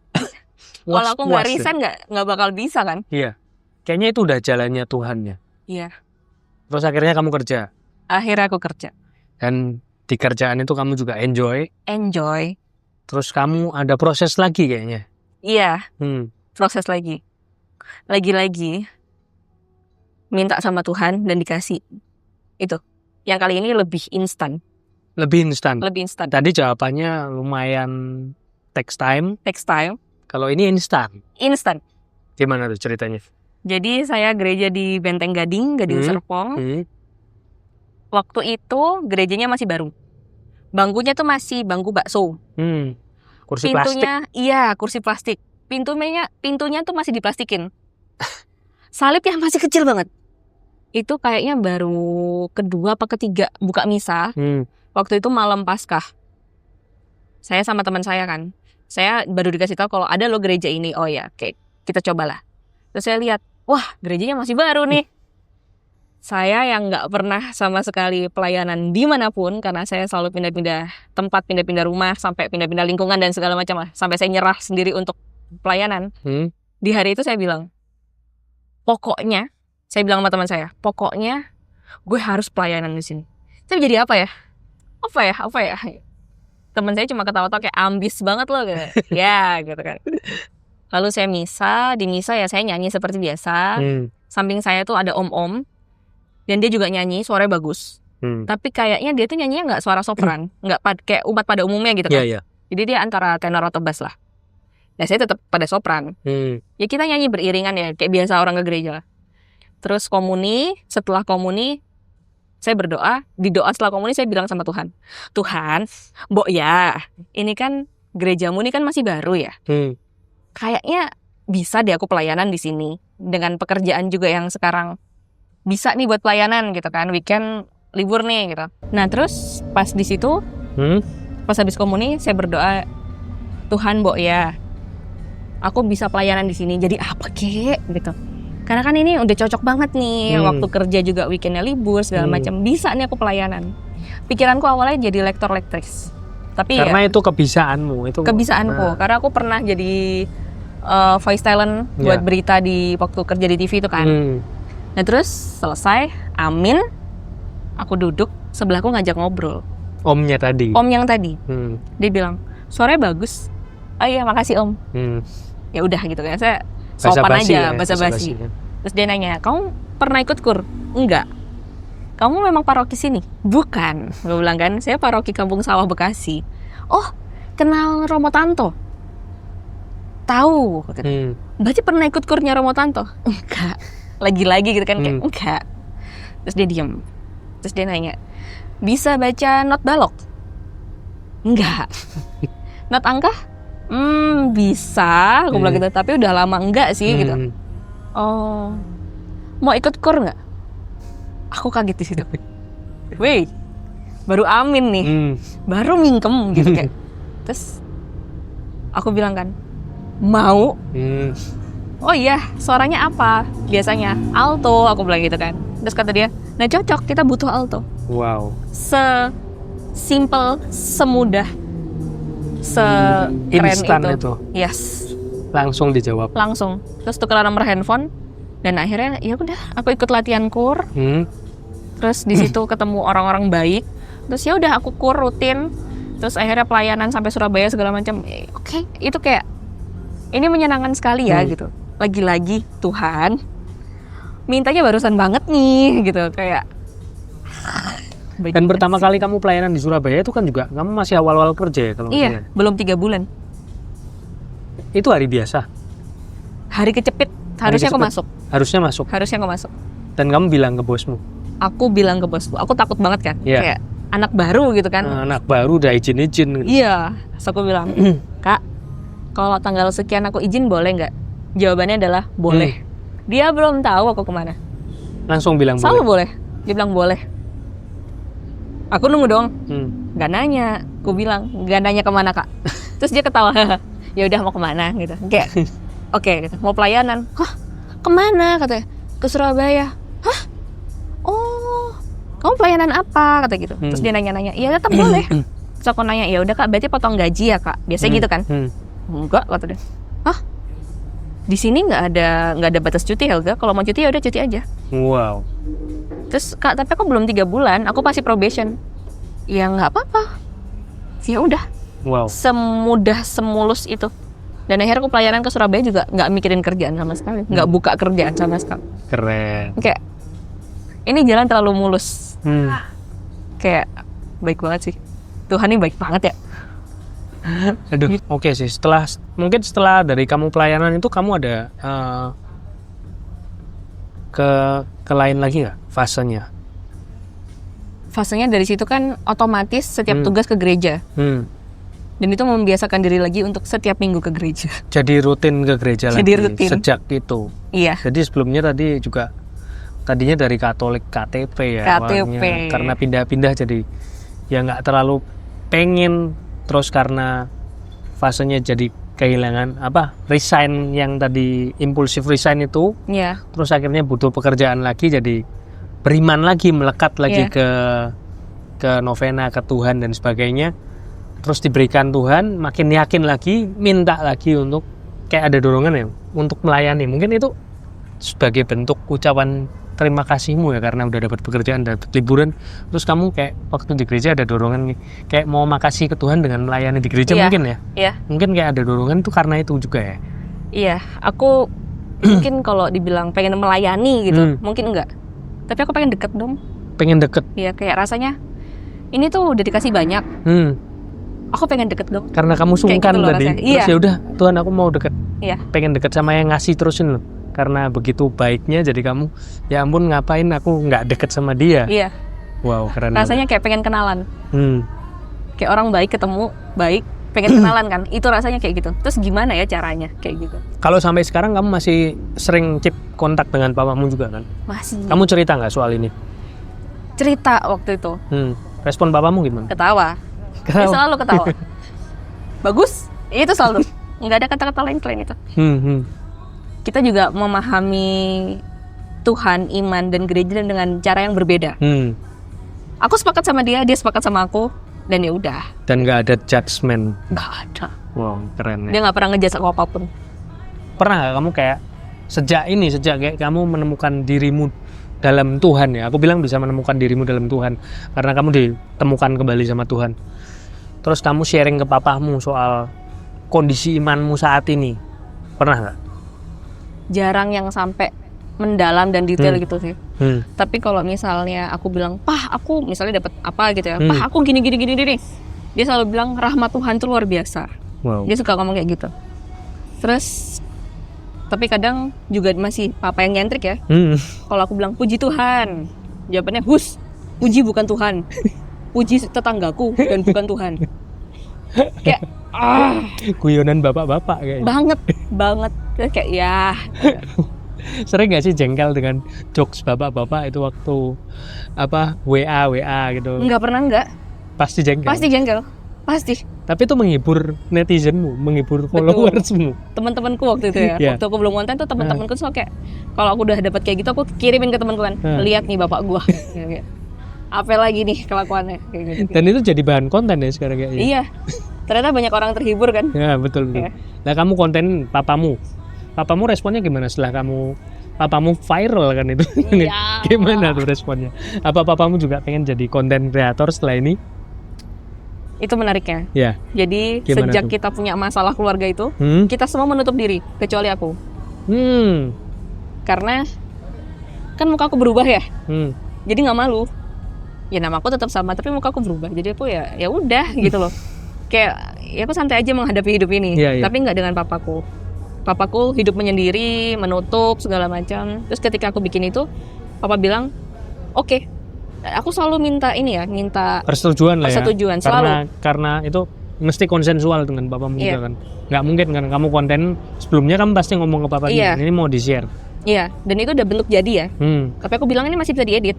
S1: kalau aku nggak
S2: Was-was
S1: resign nggak bakal bisa kan?
S2: Iya. Kayaknya itu udah jalannya Tuhan ya.
S1: Iya.
S2: Terus akhirnya kamu kerja.
S1: Akhirnya aku kerja.
S2: Dan di kerjaan itu kamu juga enjoy. Terus kamu ada proses lagi kayaknya.
S1: Iya. Proses lagi. Lagi-lagi minta sama Tuhan dan dikasih. Itu. Yang kali ini lebih instan.
S2: Lebih instan. Tadi jawabannya lumayan takes time. Kalau ini instan. Gimana tuh ceritanya?
S1: Jadi saya gereja di Benteng Gading Serpong. Waktu itu gerejanya masih baru. Bangkunya tuh masih bangku bakso.
S2: Kursi
S1: Pintunya,
S2: plastik.
S1: iya kursi plastik. Pintunya tuh masih diplastikin. Salibnya masih kecil banget. Itu kayaknya baru kedua apa ketiga buka misa. Waktu itu malam Paskah. Saya sama teman saya kan. Saya baru dikasih tahu kalau ada lo gereja ini. Oh ya, oke, kita cobalah. Terus saya lihat, wah gerejanya masih baru nih. Saya yang nggak pernah sama sekali pelayanan dimanapun karena saya selalu pindah-pindah tempat, pindah-pindah rumah, sampai pindah-pindah lingkungan dan segala macam lah. Sampai saya nyerah sendiri untuk pelayanan. Di hari itu saya bilang, pokoknya, saya bilang sama teman saya, pokoknya gue harus pelayanan di sini. Tapi jadi apa ya? Teman saya cuma ketawa-tawa kayak ambis banget loh gitu. Ya gitu kan. Lalu saya di misa ya saya nyanyi seperti biasa. Samping saya tuh ada om-om dan dia juga nyanyi, suaranya bagus. Tapi kayaknya dia tuh nyanyinya nggak suara sopran, nggak kayak umat pada umumnya gitu kan. Jadi dia antara tenor atau bass lah. Nah saya tetap pada sopran. Ya kita nyanyi beriringan ya kayak biasa orang ke gereja. Terus setelah komuni saya berdoa, di doa setelah komuni saya bilang sama Tuhan, Mbok ya, ini kan gerejamu ini kan masih baru ya. Kayaknya bisa deh aku pelayanan di sini dengan pekerjaan juga yang sekarang bisa nih buat pelayanan gitu kan, weekend libur nih gitu. Nah terus pas di situ, pas habis komuni saya berdoa, Tuhan Mbok ya, aku bisa pelayanan di sini. Jadi apa kek gitu? Karena kan ini udah cocok banget nih, waktu kerja juga weekendnya libur segala macam, bisa nih aku pelayanan. Pikiranku awalnya jadi lektor-lektris. Tapi
S2: karena
S1: ya,
S2: itu kebisaanmu.
S1: kebisaanku, karena aku pernah jadi voice talent buat berita di waktu kerja di TV itu kan. Nah terus selesai, amin, aku duduk, sebelahku ngajak ngobrol.
S2: Omnya tadi?
S1: Om yang tadi. Dia bilang, suaranya bagus. Oh iya makasih om. Ya udah gitu kan, saya sopan aja, basa-basi. Terus dia nanya, kamu pernah ikut kur? Enggak. Kamu memang paroki sini? Bukan. Gue bilang kan, saya paroki Kampung Sawah Bekasi. Oh, kenal Romo Tanto? Tahu. Berarti pernah ikut kurnya Romo Tanto? Enggak. Lagi-lagi gitu kan, kayak enggak. Terus dia diem. Terus dia nanya, bisa baca not balok? Enggak. Not angka? Bisa. Gue bilang gitu, tapi udah lama enggak sih gitu. Oh, mau ikut kur nggak? Aku kaget di situ. Wih, baru amin nih, baru mingkem gitu kayak. Terus aku bilang kan, mau. Oh iya, suaranya apa? Biasanya alto, aku bilang gitu kan. Terus kata dia, nah cocok, kita butuh alto.
S2: Wow.
S1: Sesimpel, semudah, sekeren itu. Yes.
S2: Langsung dijawab.
S1: Langsung. Terus tukeran nomor handphone dan akhirnya ya udah aku ikut latihan kur. Terus di situ ketemu orang-orang baik. Terus ya udah aku kur rutin. Terus akhirnya pelayanan sampai Surabaya segala macam. Oke, itu kayak ini menyenangkan sekali ya gitu. Lagi-lagi Tuhan mintanya barusan banget nih gitu kayak.
S2: Dan pertama kali kamu pelayanan di Surabaya itu kan juga kamu masih awal-awal kerja ya kalau
S1: iya, belum 3 bulan.
S2: Itu hari biasa?
S1: Hari kecepit, harusnya aku masuk.
S2: Harusnya masuk?
S1: Harusnya aku masuk.
S2: Dan kamu bilang ke bosmu?
S1: Aku bilang ke bosku, aku takut banget kan, kayak anak baru gitu kan.
S2: Anak baru udah izin-izin gitu.
S1: Iya, terus aku bilang, Kak, kalau tanggal sekian aku izin boleh nggak? Jawabannya adalah boleh. Dia belum tahu aku kemana.
S2: Langsung bilang
S1: selalu boleh? Dia bilang boleh. Aku nunggu dong, nggak nanya. Aku bilang, nggak nanya kemana kak. Terus dia ketawa, ya udah mau kemana gitu. Kayak, oke, gitu. Mau pelayanan. Hah, kemana katanya? Ke Surabaya. Hah? Oh, kamu pelayanan apa? Kata gitu. Terus dia nanya-nanya, iya tetap boleh. Terus aku nanya, ya udah kak, berarti potong gaji ya kak? Biasanya gitu kan? Enggak, kata dia. Hah? Di sini nggak ada batas cuti Helga. Kalau mau cuti ya udah cuti aja.
S2: Wow.
S1: Terus kak, tapi aku belum 3 bulan, aku pasti probation. Ya nggak apa-apa. Ya udah.
S2: Wow.
S1: Semudah, semulus itu. Dan akhirnya aku pelayanan ke Surabaya juga nggak mikirin kerjaan sama sekali, nggak buka kerjaan sama sekali.
S2: Keren.
S1: Kayak ini jalan terlalu mulus. Kayak baik banget sih. Tuhan ini baik banget ya.
S2: Aduh, oke sih. Mungkin setelah dari kamu pelayanan itu kamu ada ke lain lagi nggak fasenya?
S1: Fasenya dari situ kan otomatis setiap tugas ke gereja. Dan itu membiasakan diri lagi untuk setiap minggu ke gereja.
S2: Jadi rutin ke gereja
S1: Jadi
S2: lagi
S1: rutin.
S2: Sejak itu.
S1: Iya.
S2: Jadi sebelumnya tadinya dari Katolik KTP ya.
S1: KTP.
S2: Awalnya. Karena pindah-pindah jadi ya nggak terlalu pengen, terus karena fasenya jadi kehilangan resign yang tadi impulsif resign itu.
S1: Iya.
S2: Terus akhirnya butuh pekerjaan lagi, jadi beriman lagi, melekat lagi ke novena, ke Tuhan dan sebagainya. Terus diberikan Tuhan, makin yakin lagi, minta lagi untuk kayak ada dorongan ya untuk melayani. Mungkin itu sebagai bentuk ucapan terima kasihmu ya karena udah dapat pekerjaan, dapat liburan. Terus kamu kayak waktu di gereja ada dorongan nih, kayak mau makasih ke Tuhan dengan melayani di gereja mungkin ya?
S1: Iya.
S2: Mungkin kayak ada dorongan itu karena itu juga ya?
S1: Iya, aku mungkin kalau dibilang pengen melayani gitu, mungkin enggak. Tapi aku pengen deket dong.
S2: Pengen deket?
S1: Iya, kayak rasanya ini tuh udah dikasih banyak. Aku pengen deket dong.
S2: Karena kamu sungkan gitu tadi. Terus ya udah, Tuhan aku mau deket.
S1: Iya.
S2: Pengen deket sama yang ngasih terusin loh. Karena begitu baiknya jadi kamu, ya ampun ngapain aku nggak deket sama dia.
S1: Iya.
S2: Wow, keren.
S1: Rasanya kayak pengen kenalan. Kayak orang baik ketemu baik, pengen kenalan kan. Itu rasanya kayak gitu. Terus gimana ya caranya kayak gitu?
S2: Kalau sampai sekarang kamu masih sering kontak dengan papamu juga kan?
S1: Masih.
S2: Kamu cerita nggak soal ini?
S1: Cerita waktu itu.
S2: Respon papamu gimana?
S1: Ketawa. Dia selalu ketawa. Bagus. Itu selalu. Nggak ada kata-kata lain selain itu. Kita juga memahami Tuhan, iman, dan gereja dengan cara yang berbeda. Aku sepakat sama dia sepakat sama aku, dan ya udah.
S2: Dan nggak ada judgement.
S1: Nggak ada.
S2: Wow, keren ya.
S1: Dia nggak pernah ngejudge aku apapun.
S2: pernah nggak kamu kayak sejak kayak kamu menemukan dirimu dalam Tuhan ya, aku bilang bisa menemukan dirimu dalam Tuhan karena kamu ditemukan kembali sama Tuhan, terus kamu sharing ke papamu soal kondisi imanmu saat ini, pernah nggak?
S1: Jarang yang sampai mendalam dan detail gitu sih. Tapi kalau misalnya aku bilang, "Pah, aku misalnya dapat apa gitu ya. Pah, aku gini. Dia selalu bilang rahmat Tuhan itu luar biasa.
S2: Wow.
S1: Dia suka ngomong kayak gitu. Terus tapi kadang juga masih papa yang nyentrik ya. Kalau aku bilang puji Tuhan, jawabannya puji bukan Tuhan. Puji tetanggaku dan bukan Tuhan. Kayak
S2: guyonan bapak-bapak kayaknya.
S1: Banget. Terus kayak ya.
S2: Sering nggak sih jengkel dengan jokes bapak-bapak itu waktu WA gitu?
S1: Nggak pernah nggak.
S2: Pasti jengkel.
S1: Pasti.
S2: Tapi itu menghibur netizenmu, menghibur followersmu.
S1: Teman-temanku waktu itu ya. Waktu aku belum konten tuh teman-temanku soal kayak kalau aku udah dapat kayak gitu aku kirimin ke temanku kan. Lihat nih bapak gua. Kayak apa lagi nih kelakuannya kayak gitu.
S2: Dan itu jadi bahan konten ya sekarang kayaknya.
S1: Iya. Ternyata banyak orang terhibur kan.
S2: Ya, betul. Nah, kamu konten papamu responnya gimana setelah papamu viral kan itu?
S1: Iya.
S2: Gimana tuh responnya? Apa papamu juga pengen jadi konten kreator setelah ini?
S1: Itu menariknya.
S2: Ya.
S1: Jadi
S2: gimana
S1: sejak
S2: tuh?
S1: kita punya masalah keluarga itu, kita semua menutup diri kecuali aku. Karena kan muka aku berubah ya. Jadi nggak malu. Ya nama aku tetap sama tapi muka aku berubah. Jadi aku ya udah gitu loh. Kayak ya aku santai aja menghadapi hidup ini. Tapi nggak dengan papaku. Papaku hidup menyendiri, menutup segala macam. Terus ketika aku bikin itu, papa bilang, "Oke." Aku selalu minta
S2: persetujuan lah ya.
S1: Selalu.
S2: Karena itu mesti konsensual dengan papamu juga kan. Nggak mungkin kan kamu konten sebelumnya kamu pasti ngomong ke papanya, ini mau di-share.
S1: Iya, dan itu udah bentuk jadi ya. Tapi aku bilang ini masih bisa diedit.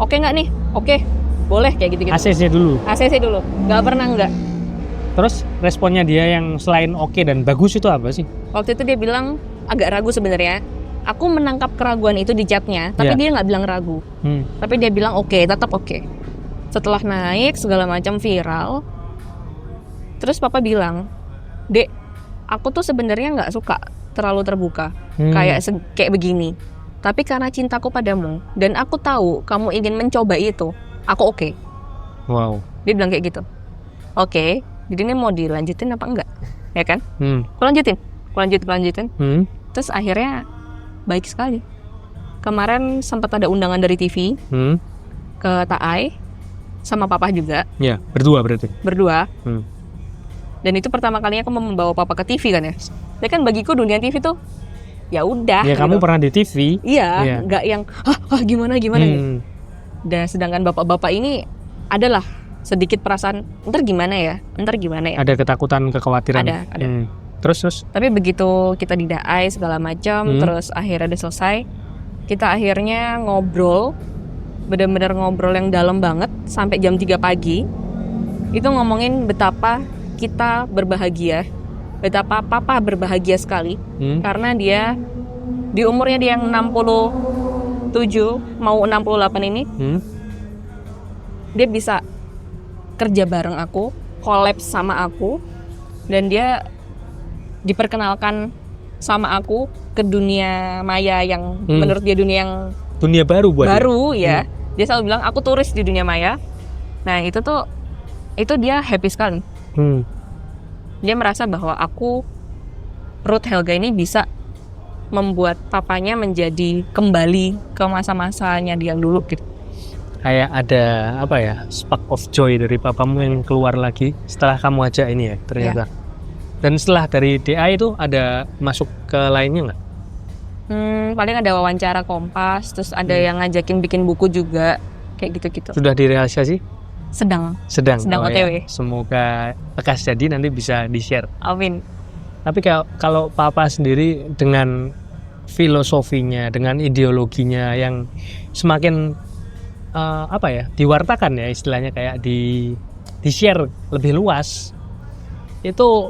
S1: Oke nggak nih? Oke, boleh kayak gitu-gitu.
S2: ACC dulu.
S1: Nggak pernah nggak.
S2: Terus responnya dia yang selain oke dan bagus itu apa sih?
S1: Waktu itu dia bilang agak ragu sebenarnya. Aku menangkap keraguan itu di chatnya, tapi dia nggak bilang ragu. Tapi dia bilang tetap oke. Setelah naik segala macam viral, terus papa bilang, "Dek, aku tuh sebenarnya nggak suka terlalu terbuka, kayak begini. Tapi karena cintaku padamu dan aku tahu kamu ingin mencoba itu, aku oke."
S2: Wow.
S1: Dia bilang kayak gitu. Oke. Jadi ini mau dilanjutin apa enggak? Ya kan? Aku lanjutin. Terus akhirnya baik sekali. Kemarin sempat ada undangan dari TV ke Taai sama papa juga.
S2: Ya, berdua berarti.
S1: Berdua. Dan itu pertama kalinya aku membawa papa ke TV kan ya. Jadi kan bagiku dunia TV tuh ya udah.
S2: Ya gitu. Kamu pernah di TV.
S1: Iya, nggak yang gimana gitu. Dan sedangkan bapak-bapak ini adalah sedikit perasaan ntar gimana ya.
S2: Ada ketakutan, kekhawatiran.
S1: Ada.
S2: Terus.
S1: Tapi begitu kita didaai segala macam, terus akhirnya udah selesai, kita akhirnya ngobrol, benar-benar ngobrol yang dalam banget sampai jam 3 pagi. Itu ngomongin betapa kita berbahagia, betapa papa berbahagia sekali, karena dia di umurnya dia yang 67 mau 68 ini, dia bisa kerja bareng aku, collab sama aku, dan dia diperkenalkan sama aku ke dunia maya yang menurut dia dunia
S2: baru buat
S1: dia. Dia selalu bilang aku turis di dunia maya. Nah itu dia happy sekali. Dia merasa bahwa Ruth Helga ini bisa membuat papanya menjadi kembali ke masa-masanya dia dulu gitu.
S2: Kayak ada spark of joy dari papamu yang keluar lagi setelah kamu ajak ini ya ternyata. Dan setelah dari DA itu ada masuk ke lainnya nggak?
S1: Paling ada wawancara Kompas, terus ada yang ngajakin bikin buku juga kayak gitu-gitu.
S2: Sudah direalisasi?
S1: Sedang OTW.
S2: Ya. Semoga lekas jadi nanti bisa di-share.
S1: Amin.
S2: Tapi kalau papa sendiri dengan filosofinya, dengan ideologinya yang semakin diwartakan ya istilahnya, kayak di-share lebih luas, itu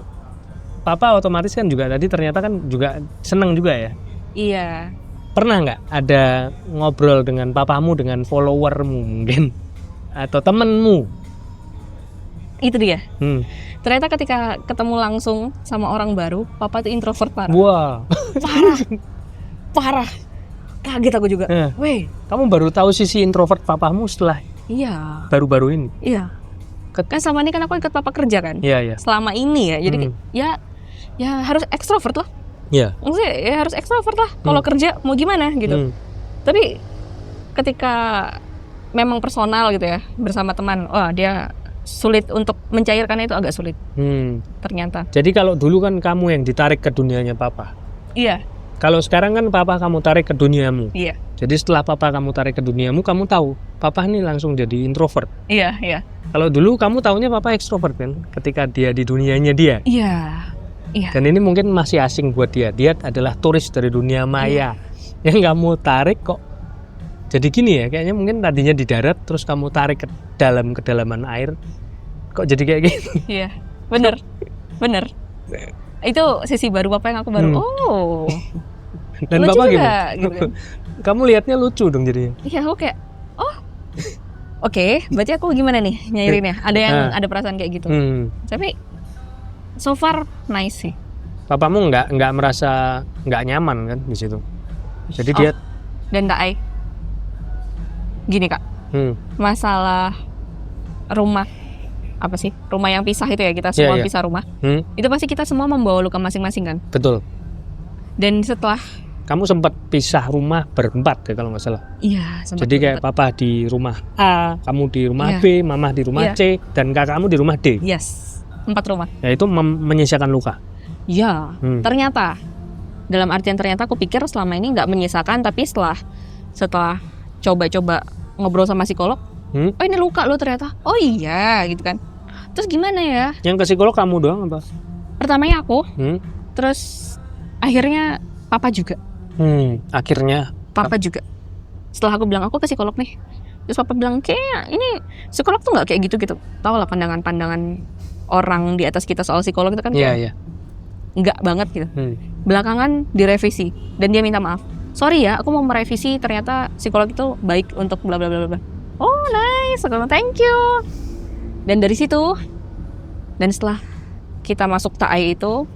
S2: papa otomatis kan juga tadi ternyata kan juga seneng juga ya.
S1: Iya.
S2: Pernah nggak ada ngobrol dengan papamu, dengan followermu mungkin atau temenmu?
S1: itu dia. Ternyata ketika ketemu langsung sama orang baru, papa itu introvert parah.
S2: Wah.
S1: Parah. Kaget aku juga. Weh,
S2: kamu baru tahu sisi introvert papamu setelah
S1: iya.
S2: Baru-baru ini.
S1: Iya. Kan selama ini kan aku ikut papa kerja kan.
S2: Iya.
S1: Selama ini ya. Jadi ya harus ekstrovert lah.
S2: Iya.
S1: Maksudnya ya harus ekstrovert lah. Kalau kerja mau gimana gitu. Tapi ketika memang personal gitu ya bersama teman, wah dia sulit untuk mencairkannya, itu agak sulit. Ternyata.
S2: Jadi kalau dulu kan kamu yang ditarik ke dunianya papa.
S1: Iya.
S2: Kalau sekarang kan papa kamu tarik ke duniamu.
S1: Iya.
S2: Jadi setelah papa kamu tarik ke duniamu, kamu tahu papa ini langsung jadi introvert.
S1: Iya.
S2: Kalau dulu kamu taunya papa ekstrovert kan, ketika dia di dunianya dia.
S1: Iya.
S2: Dan ini mungkin masih asing buat dia. Dia adalah turis dari dunia maya. Yang kamu tarik kok jadi gini ya, kayaknya mungkin tadinya di darat terus kamu tarik ke kedalaman air, kok jadi kayak gini.
S1: Iya, bener. Itu sisi baru papa yang aku baru. Oh.
S2: Dan
S1: lucu
S2: papa
S1: juga,
S2: gimana?
S1: gitu.
S2: Kamu lihatnya lucu dong jadinya.
S1: Iya, aku kayak Oke, berarti aku gimana nih nyairinnya? Ada perasaan kayak gitu. Tapi so far nice sih.
S2: Papamu nggak merasa nggak nyaman kan di situ. Jadi dia
S1: dan Taai. Gini Kak, masalah rumah apa sih? Rumah yang pisah itu ya, kita semua pisah rumah. Itu pasti kita semua membawa luka masing-masing kan?
S2: Betul.
S1: Dan setelah
S2: kamu sempat pisah rumah berempat ya kalau nggak salah.
S1: Iya.
S2: Jadi kayak papa di rumah A, kamu di rumah B, mama di rumah C, dan kakakmu di rumah D.
S1: Yes, 4 rumah.
S2: Ya itu menyisakan luka.
S1: Iya. Ternyata dalam artian ternyata aku pikir selama ini nggak menyisakan, tapi setelah coba-coba ngobrol sama psikolog, oh ini luka lo ternyata. Oh iya gitu kan. Terus gimana ya?
S2: Yang ke psikolog kamu doang apa?
S1: Pertamanya aku, terus akhirnya papa juga.
S2: Akhirnya
S1: papa juga. Setelah aku bilang aku ke psikolog nih, terus papa bilang kayak ini psikolog tuh nggak kayak gitu. Tahu lah pandangan orang di atas kita soal psikolog itu kan kayak nggak banget gitu. Belakangan direvisi dan dia minta maaf. Sorry ya, aku mau merevisi, ternyata psikolog itu baik untuk bla bla bla bla. Oh nice, thank you. Dan dari situ, dan setelah kita masuk TAI itu,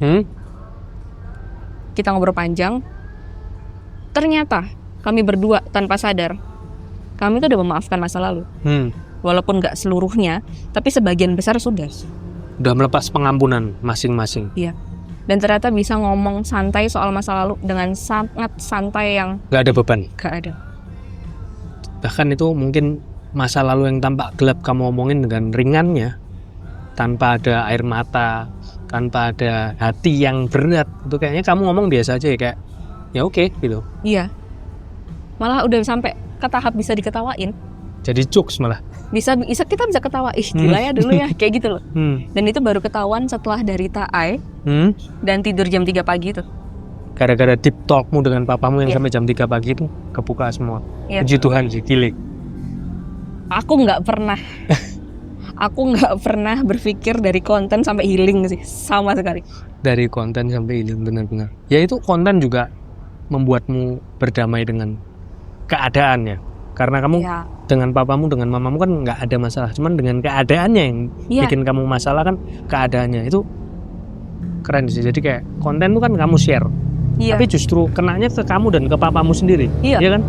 S1: kita ngobrol panjang. Ternyata kami berdua tanpa sadar, kami tuh udah memaafkan masa lalu. Walaupun nggak seluruhnya, tapi sebagian besar sudah.
S2: Udah melepas pengampunan masing-masing.
S1: Iya. Dan ternyata bisa ngomong santai soal masa lalu dengan sangat santai yang
S2: gak ada beban.
S1: Gak ada.
S2: Bahkan itu mungkin masa lalu yang tampak gelap kamu omongin dengan ringannya, tanpa ada air mata, tanpa ada hati yang berat. Itu kayaknya kamu ngomong biasa aja ya, kayak ya oke gitu.
S1: Iya. Malah udah sampai ke tahap bisa diketawain.
S2: Jadi jokes malah.
S1: Kita bisa ketawa, gila ya dulu ya, kayak gitu loh. Dan itu baru ketahuan setelah dari TAI dan tidur jam 3 pagi itu.
S2: Gara-gara deep talkmu dengan papamu yang sampai jam 3 pagi itu kebuka semua. Puji Tuhan sih, gile.
S1: Aku nggak pernah berpikir dari konten sampai healing sih, sama sekali.
S2: Dari konten sampai healing, benar-benar. Ya itu konten juga membuatmu berdamai dengan keadaannya. Karena kamu dengan papamu, dengan mamamu kan nggak ada masalah, cuman dengan keadaannya yang bikin kamu masalah kan keadaannya. Itu keren sih. Jadi kayak konten itu kan kamu share, tapi justru kenanya ke kamu dan ke papamu sendiri, ya kan?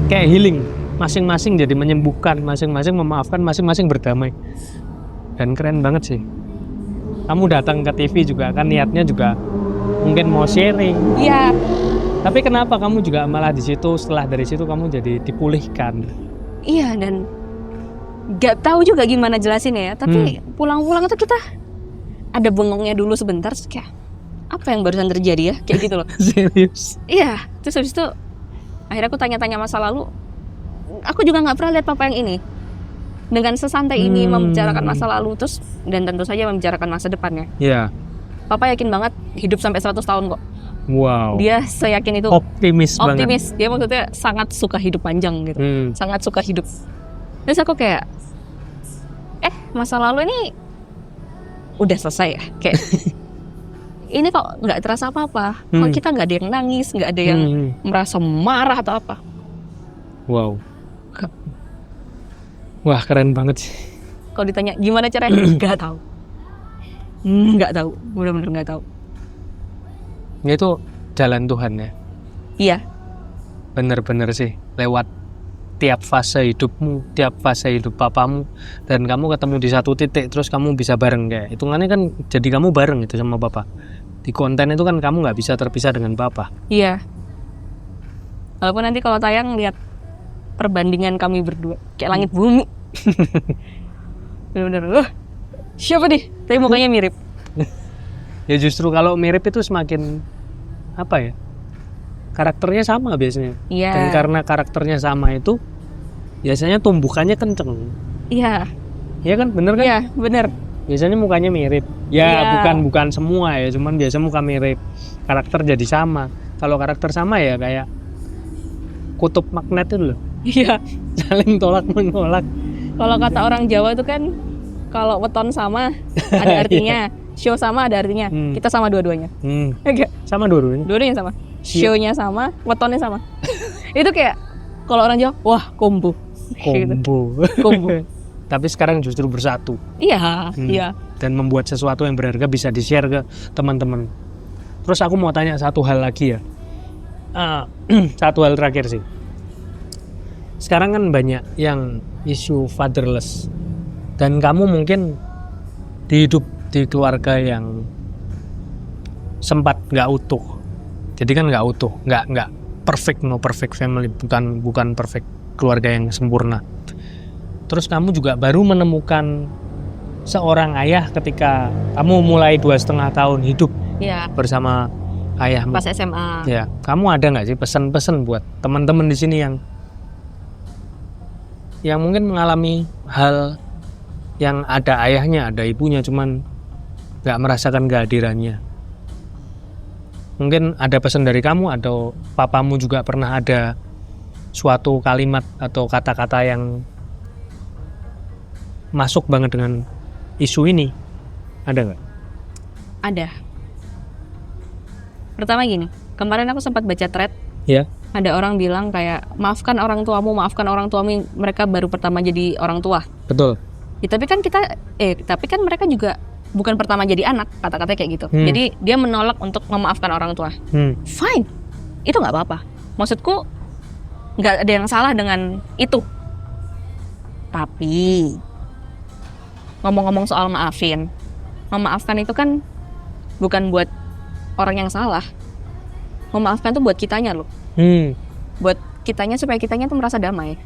S2: Kayak healing, masing-masing jadi menyembuhkan, masing-masing memaafkan, masing-masing berdamai. Dan keren banget sih. Kamu datang ke TV juga kan niatnya juga mungkin mau sharing.
S1: Iya.
S2: Tapi kenapa kamu juga malah di situ, setelah dari situ kamu jadi dipulihkan?
S1: Iya, dan nggak tahu juga gimana jelasinnya ya. Tapi pulang-pulang itu kita ada bengongnya dulu sebentar, kayak apa yang barusan terjadi ya, kayak gitu loh.
S2: Serius?
S1: Iya. Terus habis itu akhirnya aku tanya-tanya masa lalu. Aku juga nggak pernah lihat papa yang ini dengan sesantai ini membicarakan masa lalu, terus dan tentu saja membicarakan masa depannya.
S2: Iya.
S1: Papa yakin banget hidup sampai 100 tahun kok.
S2: Wow.
S1: Dia seyakin itu.
S2: Optimis banget.
S1: Dia maksudnya sangat suka hidup panjang gitu. Sangat suka hidup. Terus aku kayak masa lalu ini udah selesai ya. Kayak ini kok nggak terasa apa-apa. Kok kita nggak ada yang nangis, nggak ada yang merasa marah atau apa.
S2: Wow. Wah, keren banget sih.
S1: Kalau ditanya gimana caranya, nggak tahu. Nggak tahu, benar-benar nggak tahu.
S2: Itu jalan Tuhan ya.
S1: Iya.
S2: Bener-bener sih, lewat tiap fase hidupmu, tiap fase hidup papamu, dan kamu ketemu di satu titik, terus kamu bisa bareng kayak hitungannya kan, jadi kamu bareng itu sama papa. Di konten itu kan kamu nggak bisa terpisah dengan papa.
S1: Iya. Walaupun nanti kalau tayang lihat perbandingan kami berdua kayak langit bumi. Bener-bener, siapa nih? Tapi mukanya mirip.
S2: Ya justru kalau mirip itu semakin apa ya? Karakternya sama biasanya.
S1: Iya.
S2: Dan karena karakternya sama itu, biasanya tumbukannya kenceng.
S1: Iya.
S2: Iya kan, bener kan?
S1: Iya, bener.
S2: Biasanya mukanya mirip. Ya
S1: Iya.
S2: bukan semua ya, cuman biasa muka mirip. Karakter jadi sama. Kalau karakter sama ya kayak kutub magnet itu loh.
S1: Iya.
S2: Saling tolak menolak.
S1: Kalau kata orang Jawa itu kan, kalau weton sama ada artinya, show sama ada artinya. Kita sama dua-duanya. Enggak,
S2: Sama dua-duanya.
S1: dua-duanya sama. Show-nya sama, wetonnya sama. Itu kayak kalau orang Jawa, wah kombo.
S2: Kombo.
S1: Kombo.
S2: Tapi sekarang justru bersatu.
S1: Iya, iya.
S2: Dan membuat sesuatu yang berharga bisa di-share ke teman-teman. Terus aku mau tanya satu hal lagi ya. Satu hal terakhir sih. Sekarang kan banyak yang isu fatherless. Dan kamu mungkin hidup di keluarga yang sempat nggak utuh. Jadi kan nggak utuh, nggak perfect, no perfect family, bukan perfect keluarga yang sempurna. Terus kamu juga baru menemukan seorang ayah ketika kamu mulai 2,5 tahun hidup bersama ayahmu.
S1: Pas SMA.
S2: Ya, kamu ada nggak sih pesan-pesan buat teman-teman di sini yang mungkin mengalami hal yang ada ayahnya, ada ibunya, cuman nggak merasakan kehadirannya? Mungkin ada pesan dari kamu atau papamu juga pernah ada suatu kalimat atau kata-kata yang masuk banget dengan isu ini. Ada nggak?
S1: Ada. Pertama gini, kemarin aku sempat baca thread.
S2: Ya.
S1: Ada orang bilang kayak, maafkan orang tuamu, mereka baru pertama jadi orang tua.
S2: Betul.
S1: Ya, tapi kan mereka juga bukan pertama jadi anak, kata-katanya kayak gitu. Jadi dia menolak untuk memaafkan orang tua. Fine, itu nggak apa-apa. Maksudku nggak ada yang salah dengan itu. Tapi ngomong-ngomong soal memaafkan itu kan bukan buat orang yang salah. Memaafkan tuh buat kitanya loh. Buat kitanya supaya kitanya tuh merasa damai.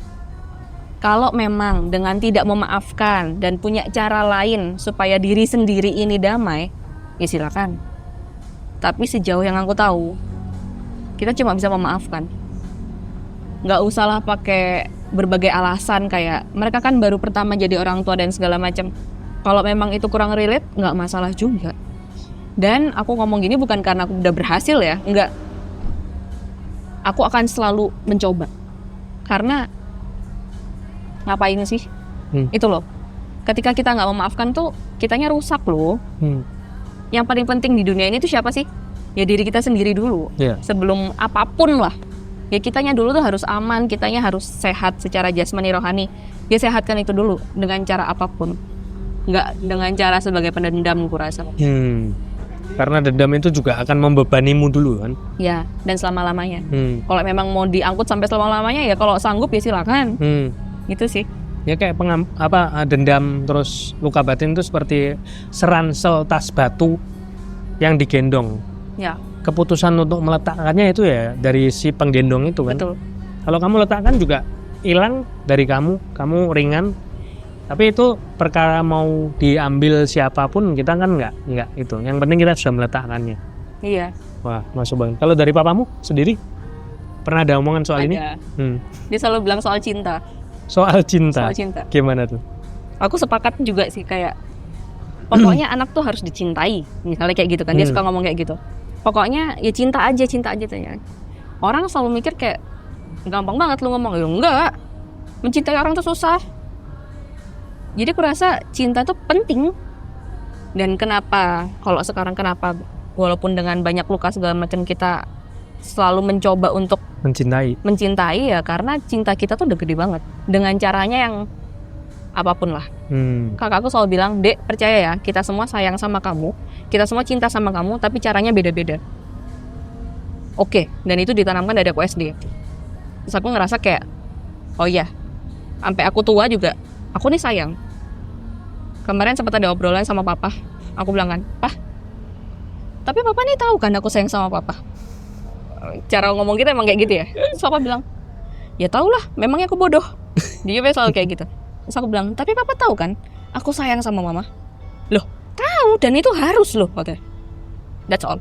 S1: Kalau memang dengan tidak memaafkan dan punya cara lain supaya diri sendiri ini damai, ya silakan. Tapi sejauh yang aku tahu, kita cuma bisa memaafkan. Nggak usahlah pakai berbagai alasan kayak mereka kan baru pertama jadi orang tua dan segala macam. Kalau memang itu kurang relate, nggak masalah juga. Dan aku ngomong gini bukan karena aku udah berhasil ya, enggak. Aku akan selalu mencoba. Karena ngapain sih? Itu loh. Ketika kita nggak memaafkan tuh, kitanya rusak loh. Yang paling penting di dunia ini tuh siapa sih? Ya diri kita sendiri dulu. Sebelum apapun lah. Ya kitanya dulu tuh harus aman, kitanya harus sehat secara jasmani rohani. Ya sehatkan itu dulu dengan cara apapun. Nggak dengan cara sebagai pendendam, kurasa.
S2: Karena dendam itu juga akan membebanimu dulu kan?
S1: Ya, dan selama-lamanya. Kalau memang mau diangkut sampai selama-lamanya ya kalau sanggup ya silakan. Gitu sih.
S2: Ya kayak dendam terus luka batin itu seperti seransel tas batu yang digendong.
S1: Ya.
S2: Keputusan untuk meletakkannya itu ya dari si penggendong itu kan.
S1: Betul.
S2: Kalau kamu letakkan juga hilang dari kamu ringan. Tapi itu perkara mau diambil siapapun kita kan nggak itu. Yang penting kita sudah meletakkannya.
S1: Iya.
S2: Wah, masuk banget. Kalau dari papamu sendiri pernah ada omongan soal ini?
S1: Dia selalu bilang soal cinta.
S2: Soal cinta. Gimana tuh?
S1: Aku sepakat juga sih kayak pokoknya anak tuh harus dicintai. Misalnya kayak gitu kan. Dia suka ngomong kayak gitu. Pokoknya ya cinta aja tanya. Orang selalu mikir kayak gampang banget lu ngomong. Ya enggak. Mencintai orang tuh susah. Jadi aku rasa cinta tuh penting. Dan kenapa walaupun dengan banyak luka segala macam kita selalu mencoba untuk mencintai ya karena cinta kita tuh udah gede banget dengan caranya yang apapun lah. Kakakku selalu bilang, Dek, percaya ya, kita semua sayang sama kamu, kita semua cinta sama kamu, tapi caranya beda-beda. Oke, dan itu ditanamkan dari aku SD. Terus aku ngerasa kayak, oh iya, sampai aku tua juga, aku nih sayang. Kemarin sempat ada obrolan sama papa, aku bilang kan, Pah, tapi papa nih tahu kan aku sayang sama papa. Cara ngomong kita emang kayak gitu ya. Terus papa bilang, ya tau lah, memangnya aku bodoh. Dia selalu kayak gitu. Terus aku bilang, tapi papa tahu kan aku sayang sama mama. Loh, tahu, dan itu harus loh. Oke, that's all.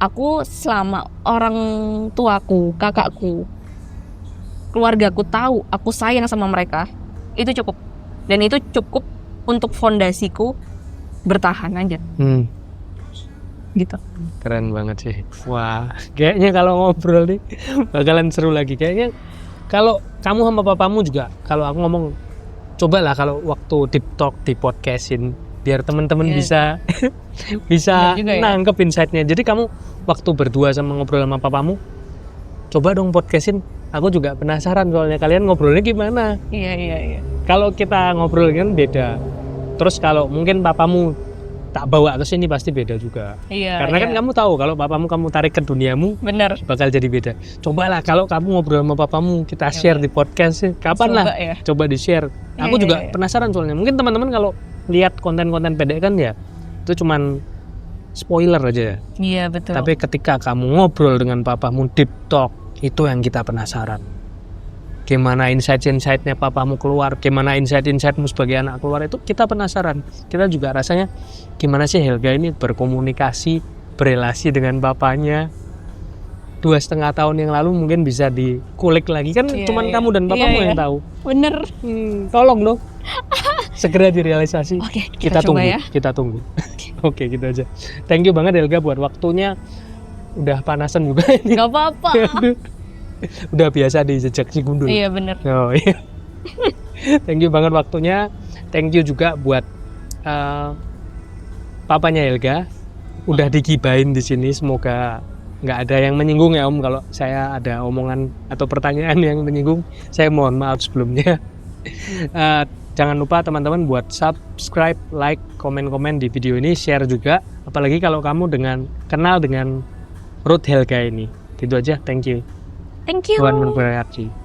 S1: Aku selama orang tuaku, kakakku, keluargaku tahu aku sayang sama mereka, itu cukup. Dan itu cukup untuk fondasiku bertahan aja. Gitu.
S2: Keren banget sih. Wah, kayaknya kalau ngobrol nih bakalan seru lagi. Kayaknya kalau kamu sama papamu juga, kalau aku ngomong, cobalah kalau waktu deep talk di podcastin, biar teman-teman bisa nangkep insight-nya. Jadi kamu waktu berdua sama ngobrol sama papamu, coba dong podcastin. Aku juga penasaran soalnya kalian ngobrolnya gimana.
S1: Iya.
S2: Kalau kita ngobrol kan beda. Terus kalau mungkin papamu tak bawa ke sini pasti beda juga.
S1: Iya.
S2: Karena kan kamu tahu kalau papamu kamu tarik ke duniamu,
S1: bener,
S2: bakal jadi beda. Cobalah kalau kamu ngobrol sama papamu, kita share di podcast. Kapan lah? Coba di-share. Aku juga penasaran soalnya. Mungkin teman-teman kalau lihat konten-konten pendek kan ya, itu cuman spoiler aja.
S1: Iya, betul.
S2: Tapi ketika kamu ngobrol dengan papamu deep talk, itu yang kita penasaran. Gimana insight-insightnya papamu keluar, gimana insight-insightmu sebagai anak keluar, itu kita penasaran. Kita juga rasanya gimana sih Helga ini berkomunikasi, berelasi dengan papanya. 2,5 tahun yang lalu mungkin bisa dikulik lagi kan, cuman kamu dan papamu yang tahu.
S1: Bener.
S2: Tolong dong. Segera direalisasi.
S1: Oke,
S2: kita tunggu
S1: ya.
S2: Kita tunggu. Oke, gitu aja. Thank you banget Helga buat waktunya. Udah panasan juga ini.
S1: Gak apa-apa.
S2: Udah biasa di jejak si gundul.
S1: Iya, bener.
S2: Oh iya. Thank you banget waktunya. Thank you juga buat papanya Helga. Udah digibahin di sini. Semoga nggak ada yang menyinggung ya Om. Kalau saya ada omongan atau pertanyaan yang menyinggung, saya mohon maaf sebelumnya. Jangan lupa teman-teman buat subscribe, like, komen-komen di video ini, share juga. Apalagi kalau kamu kenal dengan Ruth Helga ini. Gitu aja. Thank you.
S1: Thank you.
S2: Tuhan memberkati.